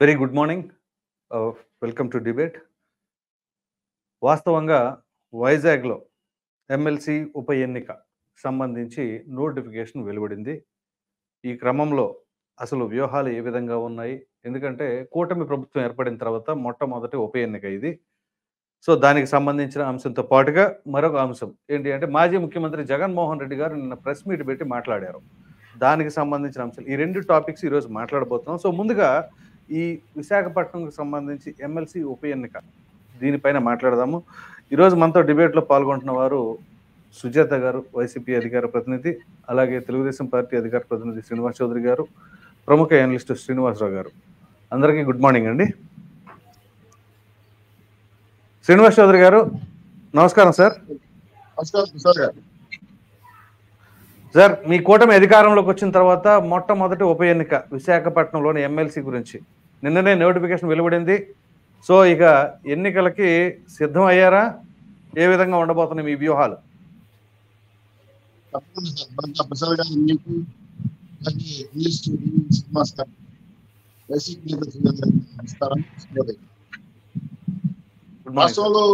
Very good morning. Welcome to debate. వాస్తవంగా వైజాగ్‌లో MLC ఉప ఎన్నిక సంబంధించి నోటిఫికేషన్ వెలువడింది. ఈ క్రమంలో అసలు వ్యూహాలు ఏ విధంగా ఉన్నాయి? ఎందుకంటే కూటమి ప్రభుత్వం ఏర్పడిన తర్వాత మొట్టమొదటి ఉప ఎన్నిక ఇది. సో, దానికి సంబంధించిన అంశంతో పాటుగా మరొక అంశం ఏంటి అంటే మాజీ ముఖ్యమంత్రి జగన్మోహన్ రెడ్డి గారు నిన్న ప్రెస్ మీట్ పెట్టి మాట్లాడారు. దానికి సంబంధించిన అంశాలు ఈ 2 టాపిక్స్ ఈరోజు మాట్లాడబోతున్నాం. సో, ముందుగా ఈ విశాఖపట్నంకు సంబంధించి ఎమ్మెల్సీ ఉప ఎన్నిక దీనిపైన మాట్లాడదాము. ఈరోజు మనతో డిబేట్‌లో పాల్గొంటున్న వారు సుజాత గారు, వైసీపీ అధికార ప్రతినిధి, అలాగే తెలుగుదేశం పార్టీ అధికార ప్రతినిధి శ్రీనివాస్ చౌదరి గారు, ప్రముఖ అనలిస్ట్ శ్రీనివాసరావు గారు. అందరికీ గుడ్ మార్నింగ్ అండి. శ్రీనివాస్ చౌదరి గారు నమస్కారం సార్. సార్, మీ కూటమి అధికారంలోకి వచ్చిన తర్వాత మొట్టమొదటి ఉప ఎన్నిక విశాఖపట్నంలోని ఎమ్మెల్సీ గురించి నిన్ననే నోటిఫికేషన్ వెలువడింది. సో, ఇక ఎన్నికలకి సిద్ధం అయ్యారా? ఏ విధంగా ఉండబోతున్నాయి మీ వ్యూహాలు? రాష్ట్రంలో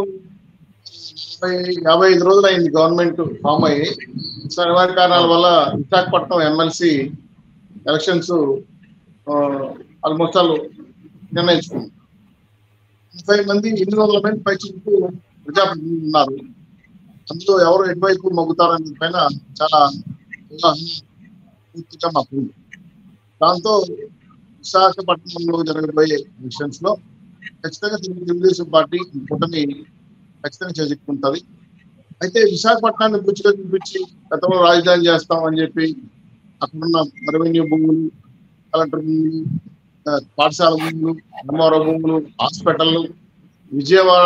55 రోజులు అయింది గవర్నమెంట్ ఫామ్ అయ్యి. అనివార్య కారణాల వల్ల Visakhapatnam MLC elections almost all నిర్ణయించుకున్నారు. 30 మంది 800 మంది పైచుకు ప్రజాప్రతినిధులు ఉన్నారు. అందులో ఎవరు ఎటువైపు మొగ్గుతారనే పైన చాలా పూర్తిగా మాకు ఉంది. దాంతో విశాఖపట్నంలో జరగబోయే ఎలక్షన్స్ లో ఖచ్చితంగా తెలుగుదేశం పార్టీ కూటమి ఖచ్చితంగా చేజిక్కుంటుంది. అయితే విశాఖపట్నాన్ని పూర్తిగా చూపించి గతంలో రాజధాని చేస్తామని చెప్పి అక్కడున్న రెవెన్యూ భూములు, కలెక్టర్ భూములు, పాఠశాల భూములు, ఎంఆర్ఓ భూములు, హాస్పిటల్లు, విజయవాడ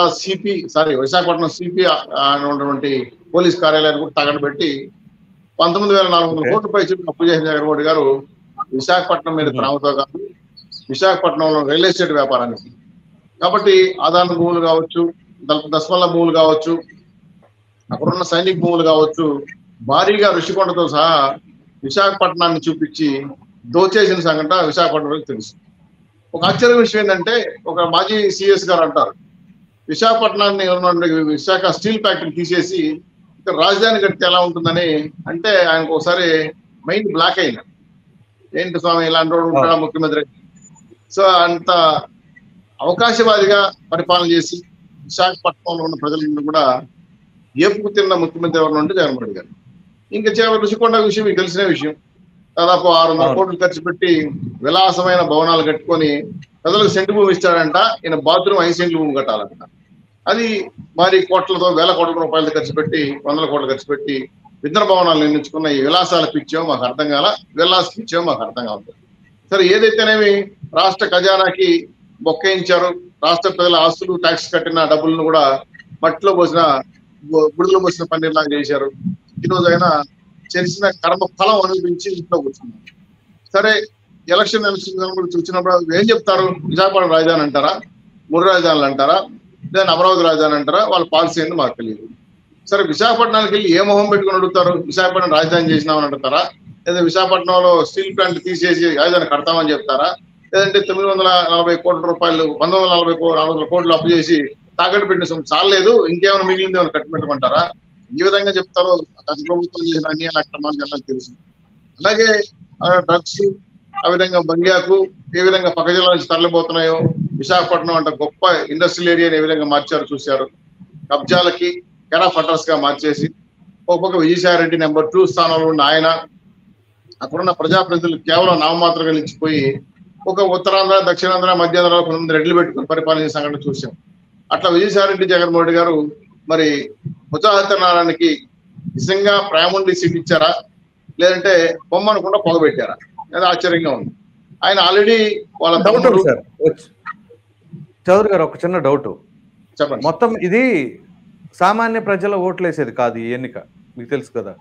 విశాఖపట్నం సిపి ఉన్నటువంటి పోలీస్ కార్యాలయాన్ని కూడా తగలబెట్టి 19,400 కోట్ల పైసలు అప్పు చేసిన జగన్మోహన్ గారు విశాఖపట్నం మీద ప్రేమతో కాదు, విశాఖపట్నంలో రియల్ ఎస్టేట్ వ్యాపారానికి. కాబట్టి ఆదాన భూములు కావచ్చు, దస్మల్ల భూములు కావచ్చు, అక్కడున్న సైనిక భూములు కావచ్చు, భారీగా ఋషికొండతో సహా విశాఖపట్నాన్ని చూపించి దోచేసిన సంఘటన విశాఖపట్నంలో తెలుసు. ఒక ఆశ్చర్య విషయం ఏంటంటే, ఒక మాజీ సిఎస్ గారు అంటారు, విశాఖపట్నాన్ని విశాఖ స్టీల్ ఫ్యాక్టరీ తీసేసి ఇక్కడ రాజధాని కడితే ఎలా ఉంటుందని అంటే ఆయనకు ఒకసారి మైండ్ బ్లాక్ అయింది. ఏంటి స్వామి ఇలాంటి వాడు ఉంటాడా ముఖ్యమంత్రి? సో అంత అవకాశవాదిగా పరిపాలన చేసి విశాఖపట్నంలో ఉన్న ప్రజలందరూ కూడా ఏపుకు తిన్న ముఖ్యమంత్రి ఎవరు అంటే జగన్మోహన్ రెడ్డి గారు. ఇంకా ఋషికొండ విషయం మీకు తెలిసిన విషయం. దాదాపు 600 కోట్లు ఖర్చు పెట్టి విలాసమైన భవనాలు కట్టుకొని ప్రజలకు సెంటు భూమి ఇస్తాడంట. ఈయన బాత్రూమ్ 5 సెంట్లు భూమి కట్టాలంట. అది భారీ కోట్లతో, వేల కోట్ల రూపాయలు ఖర్చు పెట్టి, 100 కోట్లు ఖర్చు పెట్టి విద్ర భవనాలు నిర్మించుకున్న ఈ విలాసాల పిచ్చేమో మాకు అర్థం కాల, విలాస పిచ్చేమో మాకు అర్థం కావాలి. సరే, ఏదైతేనేమి రాష్ట్ర ఖజానాకి బొక్కేయించారు. రాష్ట్ర ప్రజల ఆస్తులు, ట్యాక్స్ కట్టిన డబ్బులను కూడా మట్టిలో పోసిన, బుడిలో పోసిన పన్నీర్లాగా చేశారు. ఈరోజు అయినా చేసిన కర్మ ఫలం అనిపించి ఇంట్లో కూర్చున్నారు. సరే, ఎలక్షన్ చూసినప్పుడు ఏం చెప్తారు? విశాఖపట్నం రాజధాని అంటారా, 3 రాజధానులు అంటారా, లేదా అమరావతి రాజధాని అంటారా? వాళ్ళ పాలసీ ఏంటో మాకు తెలియదు. సరే, విశాఖపట్నానికి వెళ్ళి ఏ మొహం పెట్టుకుని అడుగుతారు? విశాఖపట్నం రాజధాని చేసినామని అంటారా, లేదా విశాఖపట్నంలో స్టీల్ ప్లాంట్ తీసేసి రాజధాని కడతామని చెప్తారా, లేదంటే 940 కోట్ల రూపాయలు 1940 కోట్లు అప్పు చేసి తాకట్టు పెట్టిన చాలలేదు, ఇంకేమైనా మిగిలింది ఏమైనా కట్టుబెట్టమంటారా? ఈ విధంగా చెప్తారో గత ప్రభుత్వం చేసిన అన్యాయ అక్రమాలు తెలుసు. అలాగే డ్రగ్స్, ఆ విధంగా బంగ్యాకు ఏ విధంగా పక్క జిల్లా నుంచి తరలిపోతున్నాయో, విశాఖపట్నం అంటే గొప్ప ఇండస్ట్రియల్ ఏరియాని ఏ విధంగా మార్చారు చూశారు. కబ్జాలకి కెరా ఫటర్స్ గా మార్చేసి ఒక పక్క విజయసాయి రెడ్డి నెంబర్ 2 స్థానంలో ఉన్న ఆయన అక్కడున్న ప్రజాప్రతినిధులు కేవలం నామమాత్రంగా నిలిచిపోయి ఒక ఉత్తరాంధ్ర, దక్షిణాంధ్ర, మధ్యాంధ్రలో కొంతమంది రెడ్లు పెట్టుకుని పరిపాలించే సంఘటన చూసాం. అట్లా విజయసాయి రెడ్డి జగన్మోహన్ రెడ్డి గారు మరి ముజాహితనారానికి నిజంగా ప్రేముండి సీట్ ఇచ్చారా, లేదంటే బొమ్మనుకుండా పొగబెట్టారా? అది ఆశ్చర్యంగా ఉంది. ఆయన ఆల్రెడీ వాళ్ళ తమ్ముడు చౌదరి గారు, ఒక చిన్న డౌట్ చెప్పండి. మొత్తం ఇది సామాన్య ప్రజల ఓట్లు వేసేది కాదు ఈ ఎన్నిక, మీకు తెలుసు కదా.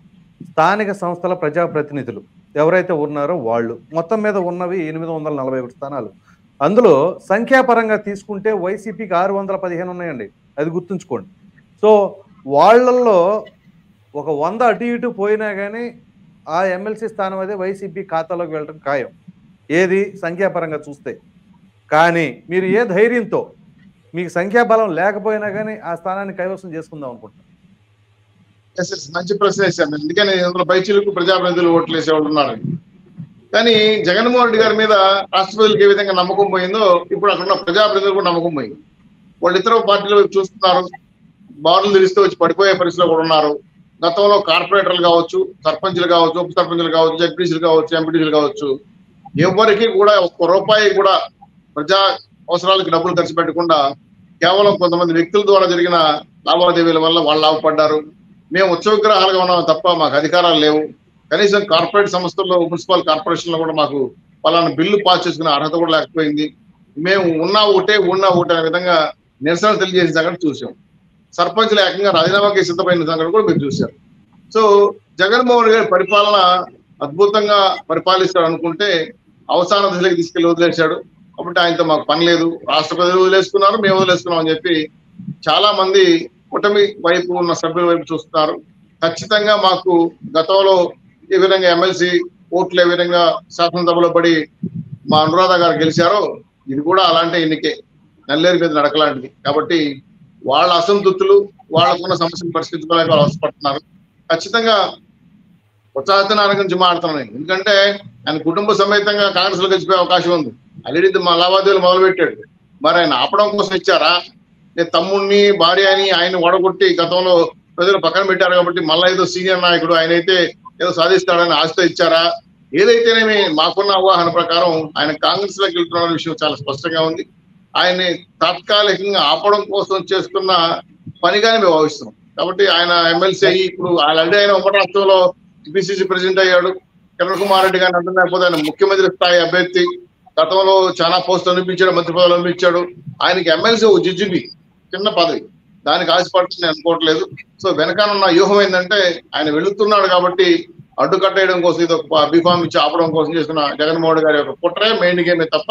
స్థానిక సంస్థల ప్రజాప్రతినిధులు ఎవరైతే ఉన్నారో వాళ్ళు మొత్తం మీద ఉన్నవి 841 స్థానాలు. అందులో సంఖ్యాపరంగా తీసుకుంటే వైసీపీకి 615 ఉన్నాయండి, అది గుర్తుంచుకోండి. సో వాళ్ళల్లో ఒక 100 అటు ఇటు పోయినా కానీ ఆ ఎమ్మెల్సీ స్థానం అదే వైసీపీ ఖాతాలోకి వెళ్ళడం ఖాయం, ఏది సంఖ్యాపరంగా చూస్తే. కానీ మీరు ఏ ధైర్యంతో మీకు సంఖ్యాబలం లేకపోయినా కానీ ఆ స్థానాన్ని కైవసం చేసుకుందాం అనుకుంటున్నారు? మంచి ప్రశ్న వేశాను. ఎందుకని ఇందులో పైచిలకు ప్రజాప్రతినిధులు ఓట్లు వేసేవాళ్ళు ఉన్నారు. కానీ జగన్మోహన్ రెడ్డి గారి మీద రాష్ట్ర ప్రజలకు ఏ విధంగా నమ్మకం పోయిందో ఇప్పుడు అక్కడ ఉన్న ప్రజాప్రతినిధులు కూడా నమ్మకం పోయింది. వాళ్ళు ఇతర పార్టీల వైపు చూస్తున్నారు, బారులు తెలిస్తే వచ్చి పడిపోయే పరిస్థితిలో కూడా ఉన్నారు. గతంలో కార్పొరేటర్లు కావచ్చు, సర్పంచ్లు కావచ్చు, ఉప సర్పంచ్లు కావచ్చు, జడ్పీసీలు కావచ్చు, ఎంపీటీసీలు కావచ్చు, ఎవరికి కూడా ఒక్క రూపాయి కూడా ప్రజా అవసరాలకు డబ్బులు ఖర్చు పెట్టకుండా కేవలం కొంతమంది వ్యక్తుల ద్వారా జరిగిన లావాదేవీల వల్ల వాళ్ళు లాభపడ్డారు. మేము ఉత్సవ విగ్రహాలుగా ఉన్నాం తప్ప మాకు అధికారాలు లేవు. కనీసం కార్పొరేట్ సంస్థల్లో, మున్సిపల్ కార్పొరేషన్లో కూడా మాకు పలానా బిల్లు పాస్ చేసుకునే అర్హత కూడా లేకపోయింది. మేము ఉన్నా ఒకటే అనే విధంగా నిరసన తెలియజేసిన సంగతి చూసాం. సర్పంచ్లు ఏకంగా రాజీనామాకి సిద్ధమైన సంగతి కూడా మీరు చూశారు. సో జగన్మోహన్ గారి పరిపాలన అద్భుతంగా పరిపాలిస్తాడు అనుకుంటే అవసాన దశలోకి తీసుకెళ్లి వదిలేశాడు. కాబట్టి ఆయనతో మాకు పని లేదు, రాష్ట్ర ప్రజలు వదిలేసుకున్నారు, మేము వదిలేసుకున్నాం అని చెప్పి చాలా మంది కూటమి వైపు ఉన్న సభ్యుల వైపు చూస్తున్నారు. ఖచ్చితంగా మాకు గతంలో ఏ విధంగా ఎమ్మెల్సీ ఓట్లు ఏ విధంగా శాసనసభలో పడి మా అనురాధ గారు గెలిచారో ఇది కూడా అలాంటి ఎన్నికే, నల్లేరు మీద నడకలాంటిది. కాబట్టి వాళ్ళ అసంతృప్తులు, వాళ్ళకున్న సమస్యను పరిష్కరించుకోలేక వాళ్ళు అవసరపడుతున్నారు. ఖచ్చితంగా ఉత్సాహతనాల గురించి మాట్లాడుతున్నాను. ఎందుకంటే ఆయన కుటుంబ సమేతంగా కాంగ్రెస్ లో గెలిచిపోయే అవకాశం ఉంది. ఆల్రెడీ మా లావాదేవీలు మొదలుపెట్టాడు. మరి ఆయన ఆపడం కోసం ఇచ్చారా? నేను తమ్ముడిని, భార్య అని ఆయన ఓడగొట్టి గతంలో ప్రజలు పక్కన పెట్టారు కాబట్టి మళ్ళా ఏదో సీనియర్ నాయకుడు ఆయన అయితే ఏదో సాధిస్తాడని ఆశతో ఇచ్చారా? ఏదైతేనేమి మాకున్న అవగాహన ప్రకారం ఆయన కాంగ్రెస్ లోకి వెళ్తున్న విషయం చాలా స్పష్టంగా ఉంది. ఆయన్ని తాత్కాలికంగా ఆపడం కోసం చేస్తున్న పనిగానే మేము భావిస్తున్నాం. కాబట్టి ఆయన ఎమ్మెల్సీ అయ్యి ఇప్పుడు ఆల్రెడీ ఆయన ఉమ్మడి రాష్ట్రంలో పిసిసి ప్రెసిడెంట్ అయ్యాడు. కిరణ్ కుమార్ రెడ్డి గారిని అంటున్నాకపోతే ఆయన ముఖ్యమంత్రి స్థాయి అభ్యర్థి. గతంలో చాలా పోస్టులు అనిపించాడు, మంత్రి పదవులు అనిపించాడు. ఆయనకి ఎమ్మెల్సీ ఓ జిజిబి చిన్న పదవి, దానికి ఆశపడుతుంది అనుకోవట్లేదు. సో వెనకాలన్న వ్యూహం ఏంటంటే ఆయన వెళుతున్నాడు కాబట్టి అడ్డుకట్టేయడం కోసం, ఇది ఒక బీఫామ్ ఇచ్చి ఆపడం కోసం చేస్తున్న జగన్మోహన్ గారి యొక్క కుట్రే మెయిన్ గేమే తప్ప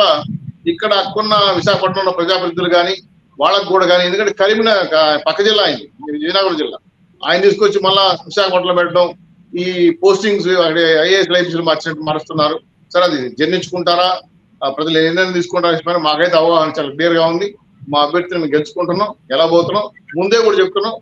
ఇక్కడ అక్కున్న విశాఖపట్నంలో ప్రజాప్రతినిధులు కానీ వాళ్ళకు కూడా కానీ, ఎందుకంటే పక్క జిల్లా అయింది విజయనగరం జిల్లా, ఆయన తీసుకొచ్చి మళ్ళా విశాఖపట్నంలో పెట్టడం, ఈ పోస్టింగ్స్ ఐఏఎస్ లైఫ్లు మారుస్తున్నారు. సరే అది జర్నించుకుంటారా, ప్రజలు ఏ నిర్ణయం తీసుకుంటారా మాకైతే అవగాహన చాలా క్లియర్ గా ఉంది. మా అభ్యర్థిని మేము గెలుచుకుంటున్నాం, ఎలా పోతున్నాం ముందే కూడా చెప్తున్నాం.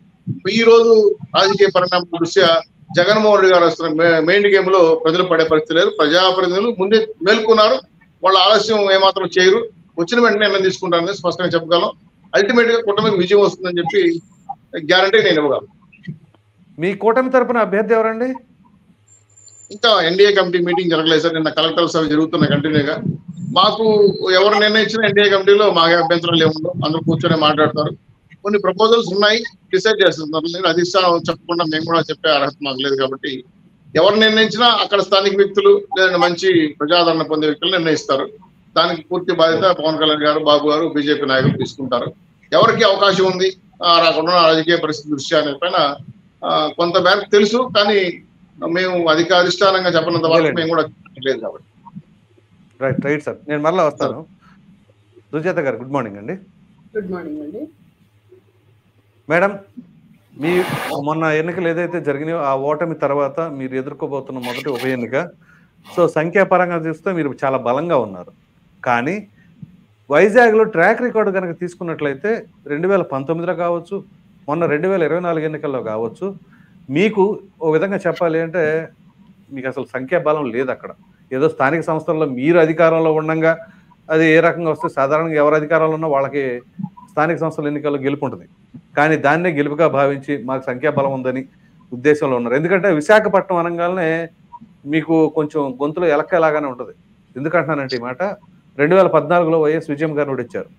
ఈ రోజు రాజకీయ పరిణామం దృష్ట్యా జగన్మోహన్ రెడ్డి గారు వస్తున్న మెయిన్ గేమ్ లో ప్రజలు పడే పరిస్థితి లేదు. ప్రజాప్రతినిధులు ముందే మేల్కొన్నారు, వాళ్ళ ఆలస్యం ఏమాత్రం చేయరు, వచ్చిన వెంటనే నిర్ణయం తీసుకుంటారని స్పష్టంగా చెప్పగలం. అల్టిమేట్ గా కూటమికి విజయం వస్తుందని చెప్పి గ్యారంటీ నేను ఇవ్వగలను. మీ కూటమి తరపున అభ్యర్థి ఎవరండి? ఇంకా ఎన్డీఏ కమిటీ మీటింగ్ జరగలేదు సార్. నిన్న కలెక్టర్ సభ జరుగుతున్నాయి కంటిన్యూగా. మాకు ఎవరు నిర్ణయించిన ఎన్డీఏ కమిటీలో మాకే అభ్యంతరాలు ఏముండవు, అందరూ కూర్చొని మాట్లాడతారు. కొన్ని ప్రపోజల్స్ ఉన్నాయి, డిసైడ్ చేస్తున్నారు. నేను అధిష్టానం చెప్పకుండా మేము కూడా చెప్పే అర్హత మాకు లేదు. కాబట్టి ఎవరు నిర్ణయించినా అక్కడ స్థానిక వ్యక్తులు లేదంటే మంచి ప్రజాదరణ పొందే వ్యక్తులు నిర్ణయిస్తారు. దానికి పూర్తి బాధ్యత పవన్ కళ్యాణ్ గారు, బాబు గారు, బీజేపీ నాయకులు తీసుకుంటారు. ఎవరికి అవకాశం ఉంది రాకుండా రాజకీయ పరిస్థితి దృష్ట్యా అనే పైన కొంత మేరకు తెలుసు, కానీ మేము అధిష్టానంగా చెప్పినంత వరకు మేము కూడా లేదు. కాబట్టి రైట్ సార్, నేను మరలా వస్తాను. సుజాత గారు గుడ్ మార్నింగ్ అండి. గుడ్ మార్నింగ్ అండి. మేడం, మీ మొన్న ఎన్నికలు ఏదైతే జరిగినాయో ఆ ఓటమి తర్వాత మీరు ఎదుర్కోబోతున్న మొదటి ఉప ఎన్నిక. సో సంఖ్యాపరంగా చూస్తే మీరు చాలా బలంగా ఉన్నారు. కానీ వైజాగ్లో ట్రాక్ రికార్డు కనుక తీసుకున్నట్లయితే 2019లో కావచ్చు, మొన్న 2024 ఎన్నికల్లో కావచ్చు, మీకు ఓ విధంగా చెప్పాలి అంటే మీకు అసలు సంఖ్యాబలం లేదు అక్కడ. ఏదో స్థానిక సంస్థల్లో మీరు అధికారంలో ఉండగా అది ఏ రకంగా వస్తే సాధారణంగా ఎవరు అధికారంలో ఉన్నా వాళ్ళకి స్థానిక సంస్థల ఎన్నికల్లో గెలుపుంటుంది. కానీ దాన్నే గెలుపుగా భావించి మాకు సంఖ్యాబలం ఉందని ఉద్దేశంలో ఉన్నారు. ఎందుకంటే విశాఖపట్నం అనగానే మీకు కొంచెం గొంతులో ఎలక్కలాగానే ఉంటుంది. ఎందుకంటున్నానంటే ఈ మాట, 2014లో వైఎస్ విజయం గారిని ఓడించారు.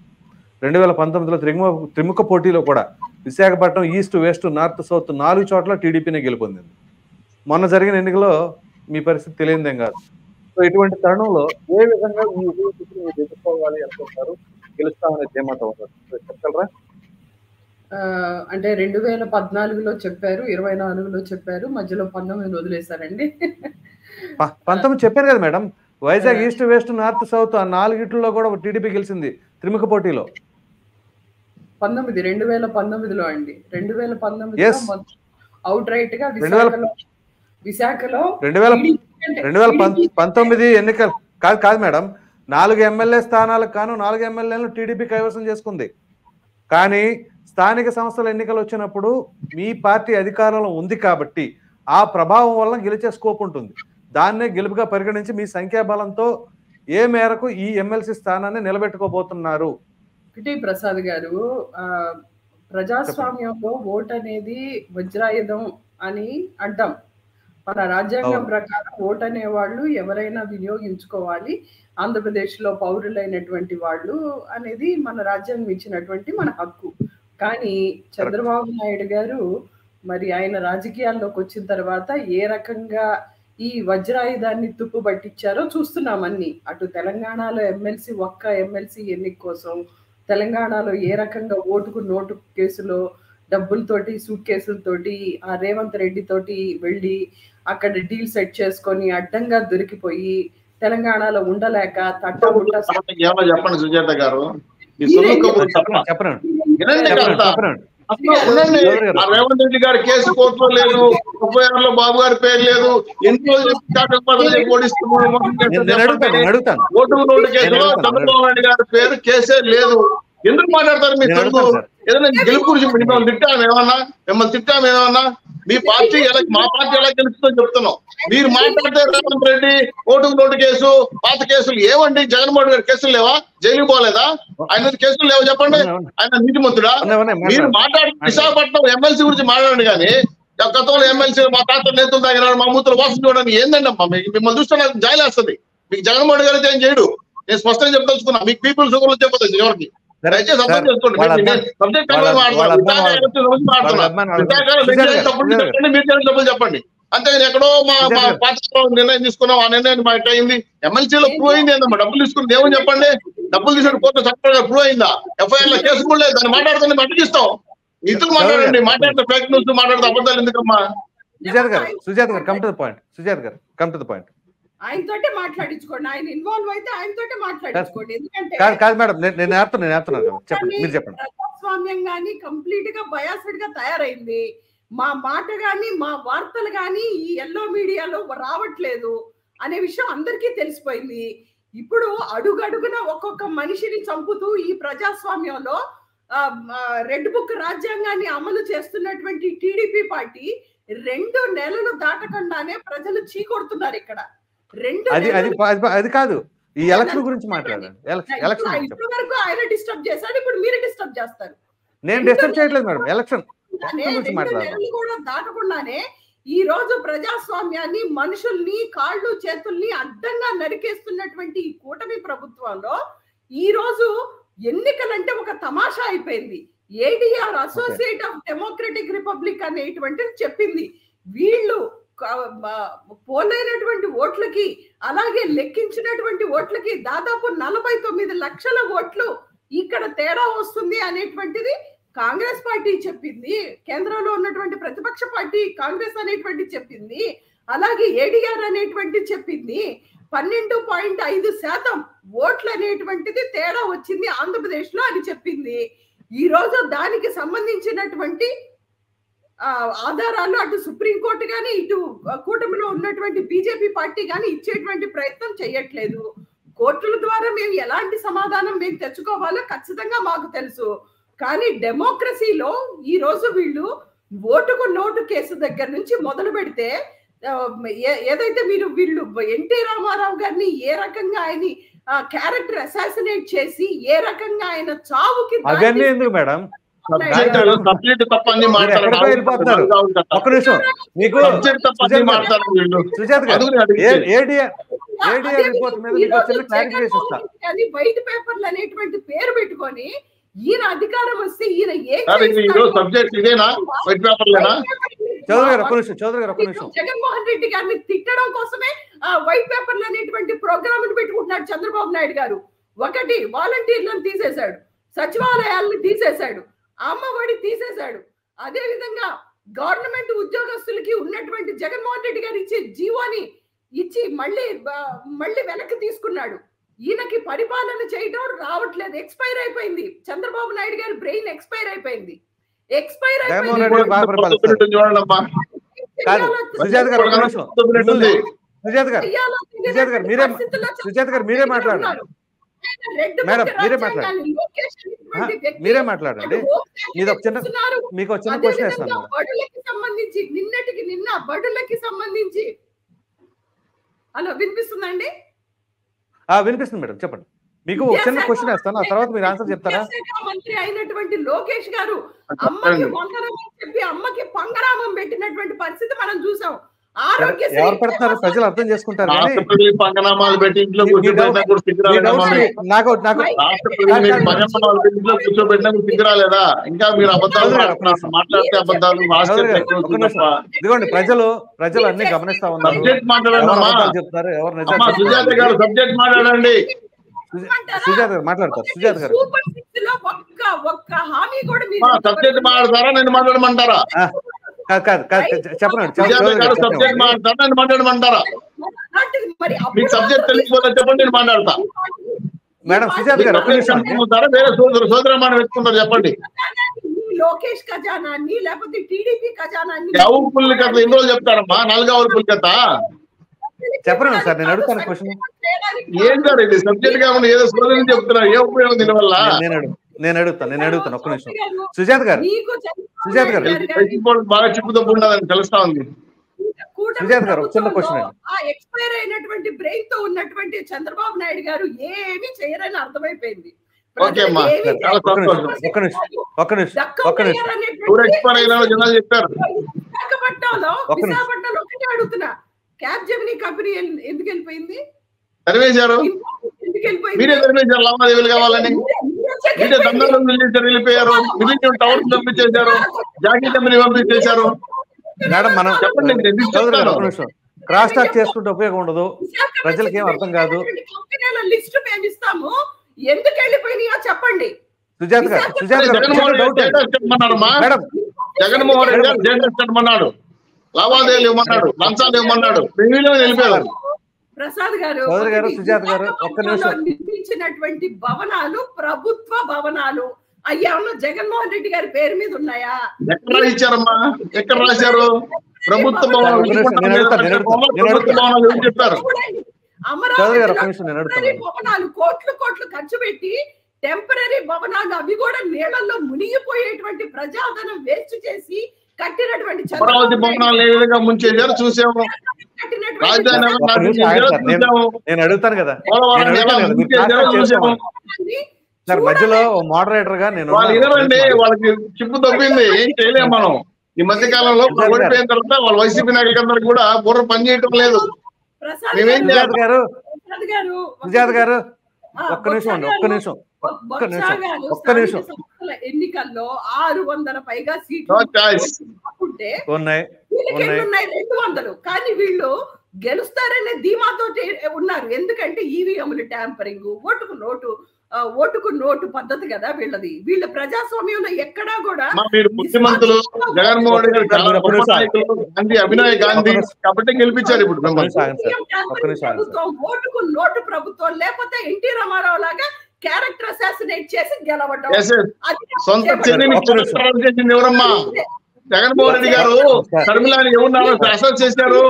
2019లో త్రిముఖ పోటీలో కూడా Visakhapatnam east, west, north, south 4 చోట్ల టీడీపీనే గెలుపొందింది. మొన్న జరిగిన ఎన్నికలో మీ పరిస్థితి తెలియదేం కాదు. సో ఇటువంటి తరుణంలో ఏ విధంగా ఈ ఉపస్థితిని మీరు ఎదుర్కోవాలి అనుకుంటారు, గెలుస్తామనే ధీమాతో ఉన్నారు, చెప్పగలరా? అంటే 2014లో చెప్పారు, 24లో చెప్పారు, మధ్యలో 19 వదిలేశారండి. 19 చెప్పారు కదా madam. Vizag east, west, north, south ఆ 4 కూడా టీడీపీ గెలిచింది త్రిముఖ పోటీలో. 2019లో అండి. 2019 అవుట్ రైట్ గా విశాఖలో 2019 ఎన్నికలు కాదు మేడం. 4 ఎమ్మెల్యే స్థానాలకు కాను 4 ఎమ్మెల్యేలను టీడీపీ కైవసం చేసుకుంది. కానీ స్థానిక సంస్థల ఎన్నికలు వచ్చినప్పుడు మీ పార్టీ అధికారంలో ఉంది కాబట్టి ఆ ప్రభావం వల్ల గెలిచే స్కోప్ ఉంటుంది. దాన్నే గెలుపుగా పరిగణించి మీ సంఖ్యాబలంతో ఏ మేరకు ఈ ఎమ్మెల్సీ స్థానాన్ని నిలబెట్టుకోబోతున్నారు? ఒకటి ప్రసాద్ గారు, ప్రజాస్వామ్యంలో ఓటు అనేది వజ్రాయుధం అని అంటాం. మన రాజ్యాంగం ప్రకారం ఓటు అనేవాళ్ళు ఎవరైనా వినియోగించుకోవాలి, ఆంధ్రప్రదేశ్లో పౌరులైనటువంటి వాళ్ళు అనేది మన రాజ్యాంగం ఇచ్చినటువంటి మన హక్కు. కానీ చంద్రబాబు నాయుడు గారు మరి ఆయన రాజకీయాల్లోకి వచ్చిన తర్వాత ఏ రకంగా ఈ వజ్రాయుధాన్ని తుప్పు పట్టించారో చూస్తున్నాం అన్ని. అటు తెలంగాణలో ఒక్క ఎమ్మెల్సీ ఎన్నిక కోసం తెలంగాణలో ఏ రకంగా ఓటుకు నోటు కేసులో డబ్బులతోటి సూట్ కేసులతోటి ఆ రేవంత్ రెడ్డి తోటి వెళ్ళి అక్కడ డీల్ సెట్ చేసుకొని అడ్డంగా దొరికిపోయి తెలంగాణలో ఉండలేక చెప్పండి సుజాత గారు, రేవంత్ రెడ్డి గారి కేసు కోర్టులో లేదు, FIR లో బాబు గారి పేరు లేదు, ఎంతో ఓటు నోటు కేసులో చంద్రబాబు నాయుడు గారి పేరు కేసే లేదు. ఎందుకు మాట్లాడతారు మీ తెలుగు? ఏదైనా గెలుపు గురించి మిమ్మల్ని తిట్టామేమన్నా? మీ పార్టీ మా పార్టీ ఎలా గెలుస్తుందో చెప్తున్నాం. మీరు మాట్లాడితే రేవంత్ రెడ్డి ఓటుకు నోటు కేసు, పాత కేసులు ఏమండి? జగన్మోహన్ గారి కేసులు లేవా? జైలుకి పోలేదా? ఆయన కేసులు లేవా చెప్పండి? ఆయన నీతిమంతుడా? మీరు మాట్లాడి విశాఖపట్నం ఎమ్మెల్సీ గురించి మాట్లాడండి కానీ గతంలో ఎమ్మెల్సీ మా తాత నేతలు తాగినాడు, మా మూతులు వాసన చూడండి ఏందండి అమ్మా? మిమ్మల్ని చూస్తే నాకు జాయిలేస్తుంది. మీకు జగన్మోహన్ గారు ఏం చేయడు. నేను స్పష్టంగా చెప్పదలుచుకున్నా. మీకు పీపుల్ షుగర్ చెప్పదు ఎవరికి. దయచేసి అర్థం చేసుకోండి. డబ్బులు చెప్పండి అంతేగాని ఎక్కడో మా పార్టీలో నిర్ణయం తీసుకున్నాం, ఆ నిర్ణయం మా అయింది. ఎమ్మెల్సీలో ప్రూవ్ అయింది ఏందమ్మా? డబ్బులు తీసుకుని ఏమని చెప్పండి? డబ్బులు తీసుకుని కోర్టు చట్టంగా ప్రూవ్ అయిందా? FIR లో కేసు కూడా లేదు. దాన్ని మాట్లాడుతుంది మట్టుకిస్తాం. ఇతరులు మాట్లాడండి, మాట్లాడితే ఫేక్ న్యూస్ మాట్లాడితే అబద్ధాలు ఎందుకమ్మా? సుజాత గారు come to the point. Sujatha గారు కమ్ టు ద పాయింట్. ఆయనతోటే మాట్లాడించుకోండి. ఆయన ఇన్వాల్వ్ అయితే ఆయనతోటే మాట్లాడించుకోండి. ఎందుకంటే కాదు మేడం, నేను చెప్పండి, మీరు చెప్పండి. ప్రజాస్వామ్యం గానీ కంప్లీట్ గా బయాస్డ్ గా తయారైంది. మా మాట గాని మా వార్తలు గాని ఈ ఎల్లో మీడియాలో రావట్లేదు అనే విషయం అందరికీ తెలిసిపోయింది. ఇప్పుడు అడుగడుగున ఒక్కొక్క మనిషిని చంపుతూ ఈ ప్రజాస్వామ్యంలో రెడ్ బుక్ రాజ్యాంగాన్ని అమలు చేస్తున్నటువంటి టీడీపీ పార్టీ 2 నెలలు దాటకుండానే ప్రజలు చీకొడుతున్నారు. ఇక్కడ అది కాదు, ఈ ఎలక్షన్ గురించి మాట్లాడండి. ఇప్పటి వరకు ఆయన డిస్టర్బ్ చేశాడు, ఇప్పుడు మీరు డిస్టర్బ్ చేస్తారు. నేను డిస్టర్బ్ చేయట్లేదు మేడం. ఎలక్షన్ కూడా దాటకుండానే ఈ రోజు ప్రజాస్వామ్యాన్ని, మనుషుల్ని, కాళ్ళు చేతుల్ని అడ్డంగా నరికేస్తున్నటువంటి ఈ కూటమి ప్రభుత్వంలో ఈ రోజు ఎన్నికలంటే ఒక తమాషా అయిపోయింది. ADR associate of democratic republic అనేటువంటిది చెప్పింది. వీళ్ళు పోలైనటువంటి ఓట్లకి అలాగే లెక్కించినటువంటి ఓట్లకి దాదాపు 49 లక్షల ఓట్లు ఇక్కడ తేడా వస్తుంది అనేటువంటిది కాంగ్రెస్ పార్టీ చెప్పింది. కేంద్రంలో ఉన్నటువంటి ప్రతిపక్ష పార్టీ కాంగ్రెస్ అనేటువంటి చెప్పింది. అలాగే ADR అనేటువంటి చెప్పింది. 12.5% ఓట్లు అనేటువంటిది తేడా వచ్చింది ఆంధ్రప్రదేశ్ లో అని చెప్పింది. ఈ రోజు దానికి సంబంధించినటువంటి ఆధారాలు అటు సుప్రీంకోర్టు గాని ఇటు కూటమిలో ఉన్నటువంటి బీజేపీ పార్టీ గాని ఇచ్చేటువంటి ప్రయత్నం చేయట్లేదు. కోర్టుల ద్వారా మేము ఎలాంటి సమాధానం మేము తెచ్చుకోవాలో ఖచ్చితంగా మాకు తెలుసు. కానీ డెమోక్రసీలో ఈ రోజు వీళ్ళు ఓటుకు నోటు కేసు దగ్గర నుంచి మొదలు పెడితే ఏదైతే వీళ్ళు ఎన్టీ రామారావు గారిని ఏ రకంగా ఆయన క్యారెక్టర్ అసాసినేట్ చేసి ఏ రకంగా ఆయన చావుకి అవన్నీ ఎందుకు మేడం? వైట్ పేపర్లు అనేటువంటి పేరు పెట్టుకొని ఈయన అధికారం వస్తే ఈయన జగన్మోహన్ రెడ్డి గారిని తిట్టడం కోసమే వైట్ పేపర్లు అనేటువంటి ప్రోగ్రామ్ పెట్టుకుంటున్నాడు చంద్రబాబు నాయుడు గారు. ఒకటి వాలంటీర్లను తీసేశాడు, సచివాలయాలను తీసేశాడు, అమ్మఒడి తీసేశాడు. అదే విధంగా గవర్నమెంట్ ఉద్యోగస్తులకి ఉన్నటువంటి జగన్మోహన్ రెడ్డి గారు ఇచ్చే జీవోని ఇచ్చి మళ్ళీ వెనక్కి తీసుకున్నాడు. ఈయనకి పరిపాలన చేయడం రావట్లేదు. ఎక్స్పైర్ అయిపోయింది. చంద్రబాబు నాయుడు గారి బ్రెయిన్ ఎక్స్పైర్ అయిపోయింది. మీరే మాట్లాడారు. మేడం మీరే మాట్లాడండి, మీరే మాట్లాడండి. ఇది ఒక చిన్న మీకు ఒక చిన్న క్వశ్చన్ వేస్తాను. బడులకి సంబంధించి నిన్న బడులకి సంబంధించి హలో వినిపిస్తుందండి? వినిపిస్తుంది మేడం, చెప్పండి. మీకు ఒక చిన్న క్వశ్చన్ వేస్తాను, ఆ తర్వాత మీరు ఆన్సర్ చెప్తారా? మంత్రి అయినటువంటి లోకేష్ గారు అమ్మకి వందనం అని చెప్పి అమ్మకి పంగరామం పెట్టినటువంటి పరిస్థితి మనం చూసాం. ఎవరు పెడతారు ప్రజలు అర్థం చేసుకుంటారు. పంగనామాలు పెట్టి ఇంట్లో కూర్చోబెట్టినా కూడా కూర్చోబెట్టినా సిగ్గురాలేదా? ఇంకా మీరు అబద్ధాలు మాట్లాడితే అబద్ధాలు. ఇదిగోండి, ప్రజలు అన్ని గమనిస్తా ఉన్నారు. సబ్జెక్ట్ మాట్లాడండి చెప్తారు. ఎవరు సుజాత గారు సబ్జెక్ట్ మాట్లాడండి. సుజాత గారు మాట్లాడతారు. సుజాత గారు సబ్జెక్ట్ మాట్లాడతారా, నేను మాట్లాడమంటారా? చెప్పండి. సబ్జెక్ట్ మాట్లాడతారా, నేను మాట్లాడమంటారా? మీకు సబ్జెక్ట్ తెలియకపోతే చెప్పండి, నేను మాట్లాడతా. మేడం సుజాత గారు వేరే సోదరమానం పెట్టుకుంటారు, చెప్పండి. లోకేష్ ఖజానాన్ని లేకపోతే టీడీపీ ఖజానాన్ని ఆవు పుల్లి కథ ఎన్ని రోజులు చెప్తారమ్మా? 4 ఆవుల పుల్లి కథ చెప్పండి సార్. నేను అడుగుతాను క్వశ్చన్. ఏం సార్ ఇది? సబ్జెక్ట్ కాకుండా ఏదో సోదరుని చెప్తున్నారు, ఏ ఉపయోగం దీనివల్ల? నేను అడుగుతాను. ఒక్క నిమిషం. సుజాత గారు బాగా చిప్పుతప్పు ఉండదని తెలుస్తా ఉంది. సుజాత గారు చిన్న క్వశ్చన్. ఎక్స్పైర్ అయినటువంటి బ్రెయిన్ తో ఉన్నటువంటి చంద్రబాబు నాయుడు గారు ఏమీ చేయరని అర్థమైపోయింది. ఓకే అమ్మా, చాలా సంతోషం. ఒక్క నిమిషం. విశాఖపట్నంలో ఒకటే అడుగుతున్నా, క్యాబ్ జెమినీ కంపెనీ ఎందుకు వెళ్ళిపోయింది? తరివేశారు, మీరే తరివేశారు. లావాదేవీలు కావాలని మీరే దందాలు వెళ్ళిపోయారు. మిలినియం టవర్స్ పంపించేశారు, జాకీ కంపెనీ పంపించేశారు. మేడం మనం చెప్పండి, క్రాస్ టాక్ చేసుకుంటే ఉపయోగం ఉండదు, ప్రజలకి ఏం అర్థం కాదు. లిస్ట్ మేము ఇస్తాము, ఎందుకు వెళ్ళిపోయినాయో చెప్పండి. సుజాత గారు జగన్మోహన్ రెడ్డి గారు జేడెస్ కట్టమన్నాడు, లావాదేవీలు ఇవ్వమన్నాడు, లంచాలు ఇవ్వమన్నాడు, వెళ్ళిపోయారు. ప్రసాద్ గారు సుజాత గారు ఒక్క నిమిషం. నిర్మించినటువంటి భవనాలు ప్రభుత్వ భవనాలు అయ్యా ఉన్న జగన్మోహన్ రెడ్డి గారి పేరు మీద ఉన్నాయా? ఎక్కడ రాయించారమ్మా? ఎక్కడ రాశారు? ప్రభుత్వ భవనాలు చెప్పారు. అమరావతి భవనాలు కోట్లు ఖర్చు పెట్టి టెంపరీ భవనాలు అవి కూడా నీళ్లలో మునిగిపోయేటువంటి ప్రజాధనం వేస్ట్ చేసి కట్టినటువంటి అమరావతి భవనాలు ఏ విధంగా ముంచేశారు చూసాము. నేను అడుగుతాను కదా, మధ్యలో మోడరేటర్ గా నేను వాళ్ళకి చిప్పు తప్పింది, ఏం చేయలేము మనం. ఈ మధ్య కాలంలో ఓడిపోయిన తర్వాత వాళ్ళ వైసీపీ నాయకులందరూ కూడా బుర్ర పని చేయటం లేదు. సుజాత గారు ఒక్క నిమిషం అండి, ఒక్క నిమిషం. ఎన్నికల్లో 600 పైగా సీట్లు ఉన్నాయి, 200. కానీ వీళ్ళు గెలుస్తారనే ధీమాతో ఉన్నారు. ఎందుకంటే ఈవీఎంలు ట్యాంపరింగ్, ఓటుకు నోటు పద్ధతి కదా వీళ్ళది. వీళ్ళ ప్రజాస్వామ్యంలో ఎక్కడా కూడా ముఖ్యమంత్రులు జగన్మోహన్ రెడ్డి గాంధీ, అభినయ్ గాంధీ కాబట్టి గెలిపించారు. ఇప్పుడు ప్రభుత్వం ఓటుకు నోటు ప్రభుత్వం, లేకపోతే ఎన్టీ రామారావు లాగా క్యారెక్టర్ అసాసినేట్ చేసి గెలవడం. సొంత చేసింది ఎవరమ్మా? జగన్మోహన్ రెడ్డి గారు షర్మిలాని ఎవరు అసెస్ చేశారు?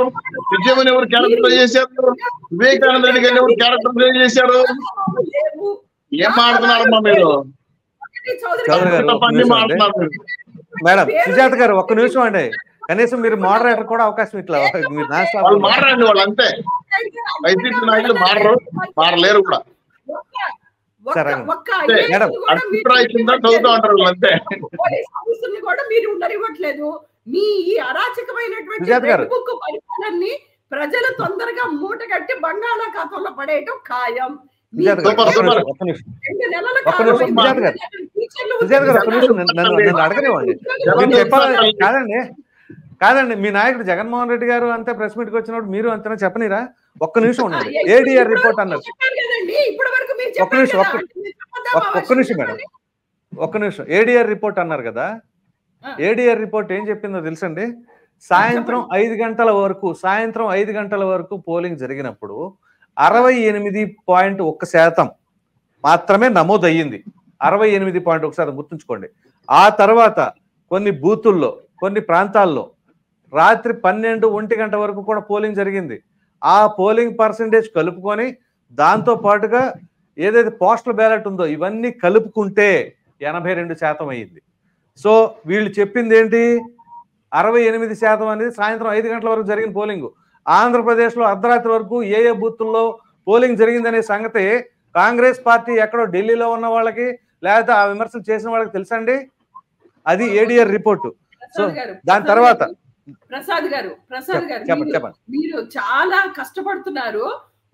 విజయమని ఎవరు క్యారెక్టర్ చేశారు? వివేకానంద రెడ్డి గారు ఎవరు క్యారెక్టర్ చేశారు? ఏం మాట్లాడుతున్నారమ్మా మీరు? మేడం సుజాత గారు ఒక్క నిమిషం అండి, కనీసం మీరు మోడరేటర్ కూడా అవకాశం ఇట్లా మారండి. వాళ్ళు అంతే, వైసీపీ నాయకులు మారలేరు కూడా. చదువుతా ఉంటారు అంతే. కూడా మీరు ఉండనివ్వట్లేదు. మీ ఈ అరాచకమైనటువంటి పరిపాలనని ప్రజలు తొందరగా మూట కట్టి బంగాళాఖాతంలో పడేయటం ఖాయం. కాదండి, మీ నాయకుడు జగన్మోహన్ రెడ్డి గారు అంతే ప్రెస్ మీట్ కి వచ్చినప్పుడు మీరు అంతేనా చెప్పనిరా? ఒక్క నిమిషం ఉండండి. ఏడీఆర్ రిపోర్ట్ అన్నారు. ఒక్క నిమిషం మేడం, ఒక్క నిమిషం. ఏడీఆర్ రిపోర్ట్ అన్నారు కదా, ఏడీఆర్ రిపోర్ట్ ఏం చెప్పిందో తెలుసండి? సాయంత్రం 5 గంటల వరకు పోలింగ్ జరిగినప్పుడు 68.1% మాత్రమే నమోదయ్యింది. 68.1% గుర్తుంచుకోండి. ఆ తర్వాత కొన్ని బూతుల్లో, కొన్ని ప్రాంతాల్లో రాత్రి 12-1 గంట వరకు కూడా పోలింగ్ జరిగింది. ఆ పోలింగ్ పర్సంటేజ్ కలుపుకొని దాంతో పాటుగా ఏదైతే పోస్టల్ బ్యాలెట్ ఉందో ఇవన్నీ కలుపుకుంటే 82% అయ్యింది. సో వీళ్ళు చెప్పింది ఏంటి, 68% అనేది సాయంత్రం 5 గంటల వరకు జరిగిన పోలింగ్. ఆంధ్రప్రదేశ్లో అర్ధరాత్రి వరకు ఏ బూతుల్లో పోలింగ్ జరిగిందనే సంగతి కాంగ్రెస్ పార్టీ ఎక్కడో ఢిల్లీలో ఉన్న వాళ్ళకి లేకపోతే ఆ విమర్శలు చేసిన వాళ్ళకి తెలుసండి. అది ఏడీఆర్ రిపోర్టు. సో దాని తర్వాత ప్రసాద్ గారు చెప్పండి. మీరు చాలా కష్టపడుతున్నారు.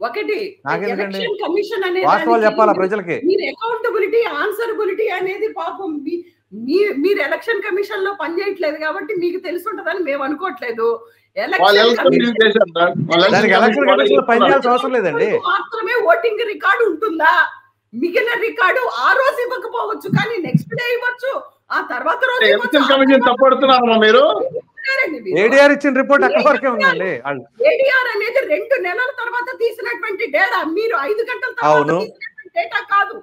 ఒకటి ఎలక్షన్ కమిషన్ వాస్తవాలు చెప్పాలా ప్రజలకి. మీరు అకౌంటబిలిటీ ఆన్సరబిలిటీ అనేది పాపం మీరు ఎలక్షన్ కమిషన్ లో పనిచేయట్లేదు కాబట్టి మీకు తెలిసి ఉంటదని మేము అనుకోవట్లేదు. అవసరం లేదండి. మాత్రమే ఓటింగ్ రికార్డు ఉంటుందా? మిగిలిన రికార్డు ఆ రోజు ఇవ్వకపోవచ్చు, కానీ నెక్స్ట్ డే ఇవ్వచ్చు, ఆ తర్వాత రోజు మీరు ఏడీఆర్ ఇచ్చిన రిపోర్ట్ అక్కడ వరకే ఉందండి. ఏడీఆర్ అనేది 2 నెలల తర్వాత తీసినటువంటి డేటా. మీరు 5 గంటల తర్వాత తీసినటువంటి డేటా కాదు.